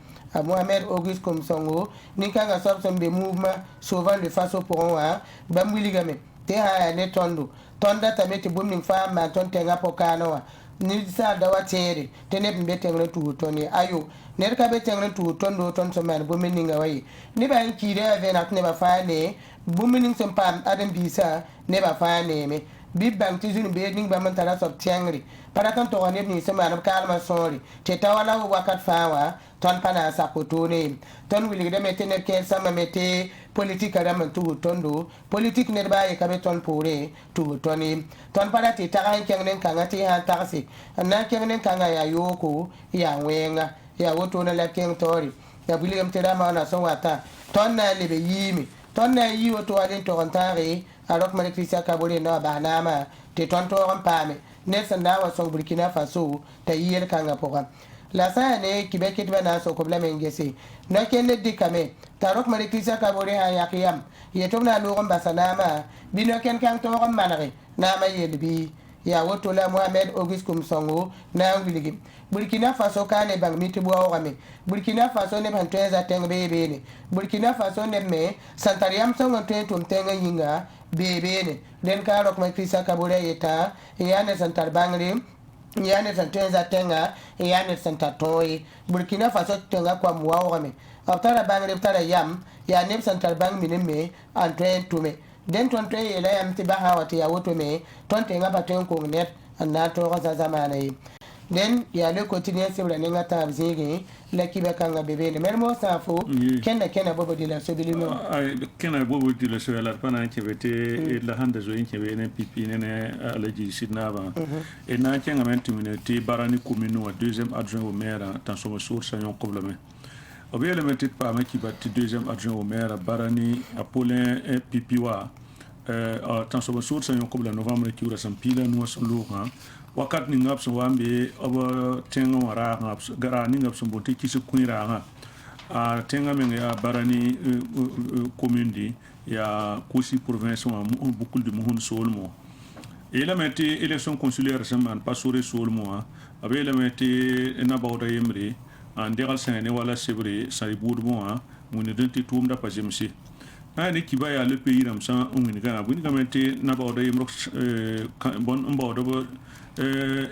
Mohamed Auguste Komsongo ni kanga sob sembe mouvement souvent le faso pour wa bam wiligame te ha ne tondo ton data me te bumning fa ma ton tenga pokano wa ni sa da watere tene bimbe tengre tu toni ayo ner ka be tengre tu tondo ton so man bumini nga wayi ni ba kire ave na ne ba fa ne bumini sem pam adam bisa ne ba fa ne me bib bang ti zuni be ning ba man tara so tengri para ton to ne ni sem man kalma sori te tawala wakat fawa ton pana sa kotone ton wili de metene ke sama mete politique ara man tu tondo politique ne ba e ka be ton pore tu toni ton para ti taga kengnen kanga ti ha taxi na kengnen kanga ya yoko ya wenga ya woto na la keng tori ya wili am tera ma na so wata ton na lebe yimi ton na yi woto alen to kontare arok mane Christian Kabore na ba na ma te ton to ron pame ne sanda wa so Burkina Faso ta yiyel kanga poka la sa ne kibeki bana so ko blame ngese na kenne dikame tarok mari Christian Kabore ha yakiyam yetom na lo gomba sanama bino ken kan to ron manare na ma yelbi ya woto la Mohamed Auguste Komsongo na wiligi Burkina Faso kane bang mitibu wa me Burkina Faso ne ban teza teng bebe ne Burkina Faso ne me santariam songo tentum tenga yinga bebene den ka rok mai krisa kabure yeta yana santar bangre yana santar zatenga yana santar toy Burkina Faso tenga kwa muawame aptara bangre aptara yam ya nem santar bang minime antren tume den ton tre yela yam ti baha wati ya woto me ton tenga paten ko net na to ga zamana yi den ya le quotidien c'est la ngata abzigi la kiba kanga bebe le mermo safo kena bobo di la sobilino kena bobo di la so la pana chevete la handa zo in chevene pipi nene alaji sidnaba et na kenga mentumine barani commune wa deuxième adjoint au maire dans son source yon problème obé le metit pa ma kiba deuxième adjoint au maire barani Apollin pipiwa dans son source yon problème novembre qui ura sampila nous son lourd wakat ni ngap so wambe oba tenga wara ngap gara ni ngap so bonte ki se kuira ha a tenga men ya barani commune di ya Koussi province wa beaucoup de mohon solmo et la mette élection consulaire semaine pas sur solmo avec la mette na bawda yemri en degal sene wala sebre sari boudmo mon identité tout da pas jemsi ani kibaya le pays ramsa on ngana bu ni gamete na bawda yemro bon mbawda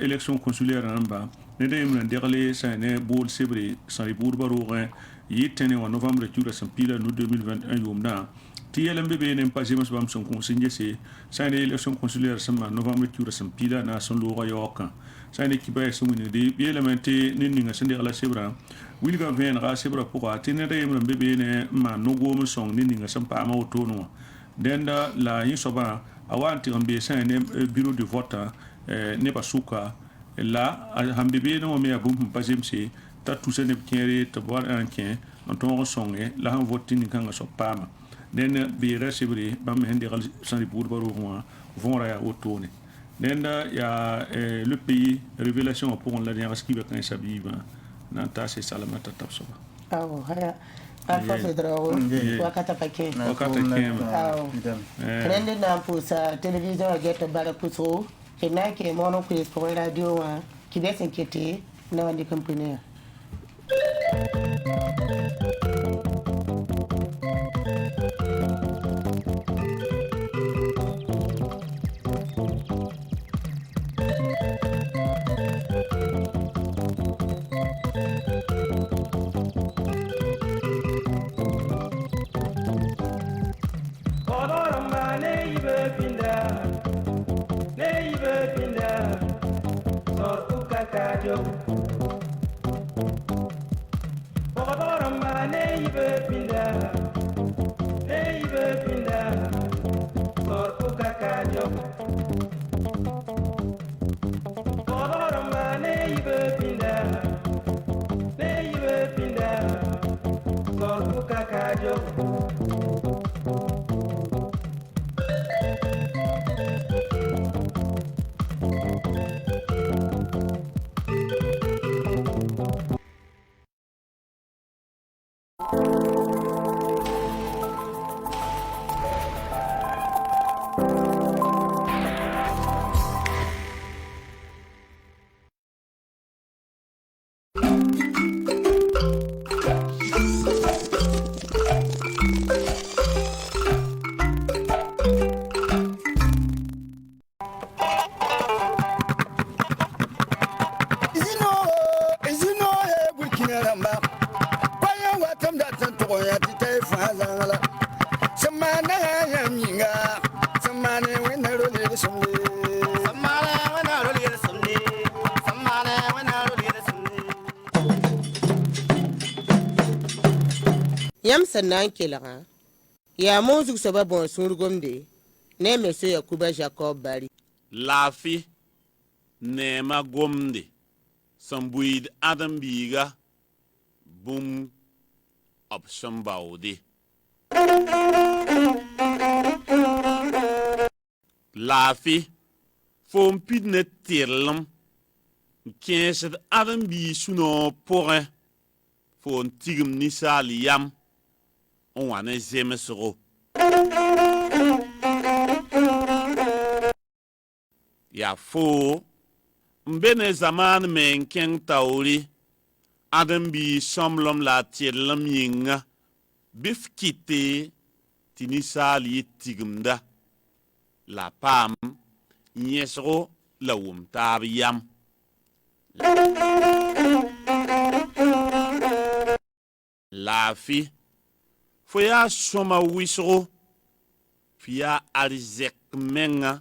élection consulaire namba ne de yimna derle sane bol sebre sari bourba rogen yitene wa novembre tura sampila no 2021 yomna ti yelembe be ne pas jemas bam son conseiller c'est sane élection consulaire sama novembre tura sampila na son lo yoka sane kibaya sumuni de yelemante ninni nga sende ala sebra wilga ven ra sebra pour atene de yimna be ne ma no go son ninni nga sampa ma otono denda la yisoba awanti ambe sane bureau de vote ne pas souka là hambibe no me abum pasemse ta tout ça ne kéré te voir un kien on ton songe la han vote ni kanga so pama den bi recebre bam hende gal sani pour baro vont ra autone den ya le pays révélation pour la dernière ski avec un sabiba nanta c'est salamata tapso awo haya alfa fedro wakata pake rende na pusa télévision geta bala puso kena ke mono ku pour radio qui va s'inquiéter dans les compagnies. Yam sannan kelaga ya mozu soba bon surgomde ne monsieur Yakuba Jacob Bari lafi nema gomde sambuid adam biga bum option baude lafi fom pidne tirlam 15 adam bi suno pourre fon tigum nisali yam on wane zemesro ya fo mbene zaman men ken tauri adam bi somlom la tirlam yinga bif kite tinisali tigumda la paam yẽsgo la wʋm taab yam laafi fo yaa sõma wɩsgo fo yaa arzɛk menga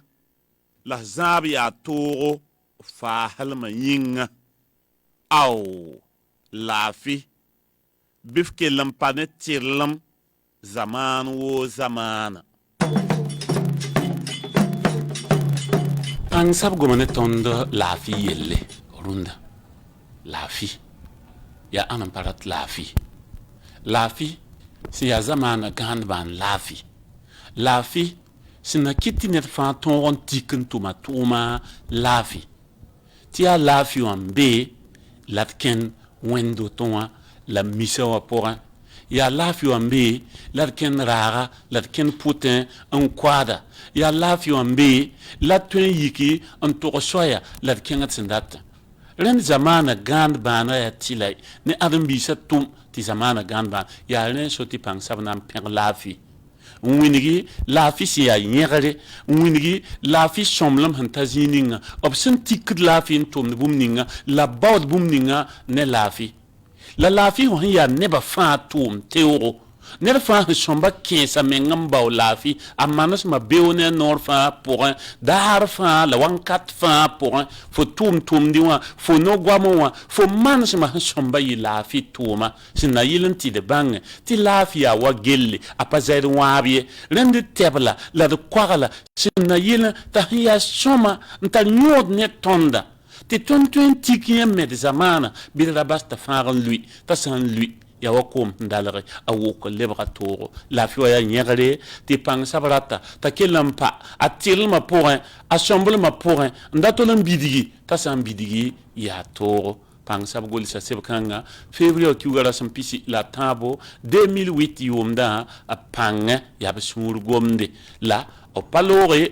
la zãab yaa toogo faaslmã yĩnga ao laafi bɩ f kell n pa ne tɩrlem zamaan woo zamaana Ang sab gomane tondo laafi yelle runda laafi ya anan parat laafi si ya zamana gand ban laafi sina kiti net fa ton tikin tuma laafi ti ya laafi wan be latken wendo tonwa la misa wa pora ya laafi wan be latken raga latken putin en kwada ya laafi wan be latwen yiki en to soya latken atsindat ren zamana gand bana ya tilai ne adam bisa tum ti zamana gand ban ya ren so ti pang sabna pen laafi winigi laafi si ya nyegare winigi laafi somlam hantazininga opsin tikd laafi tum bumninga la baud bumninga ne laafi la laafi ho ya neba fa tum teoro ne fa somba kensa mengam baw laafi amanas ma beone nor fa pour dar fa la wankat fa pour fo tum diwa fo no gwamo wa fo manas ma somba yi laafi tuma sina yilanti de bang ti laafi ya wa gelle apazair wabiye rende tebla la de kwagala sina yilan ta ya soma ntal nyod ne tonda ti ton tiki med zamana bil rabasta fa lui ta san lui ya wakom ndalare awoko lebra toro la fiwa ya nyegare ti pang sabrata ta kelampa atilma pourun assemblema pourun ndatolam bidigi ta sam bidigi ya toro pang sabgol sa sebkanga février ki ugara sampisi la tabo 2008 yomda a pang ya besur gomde la o palore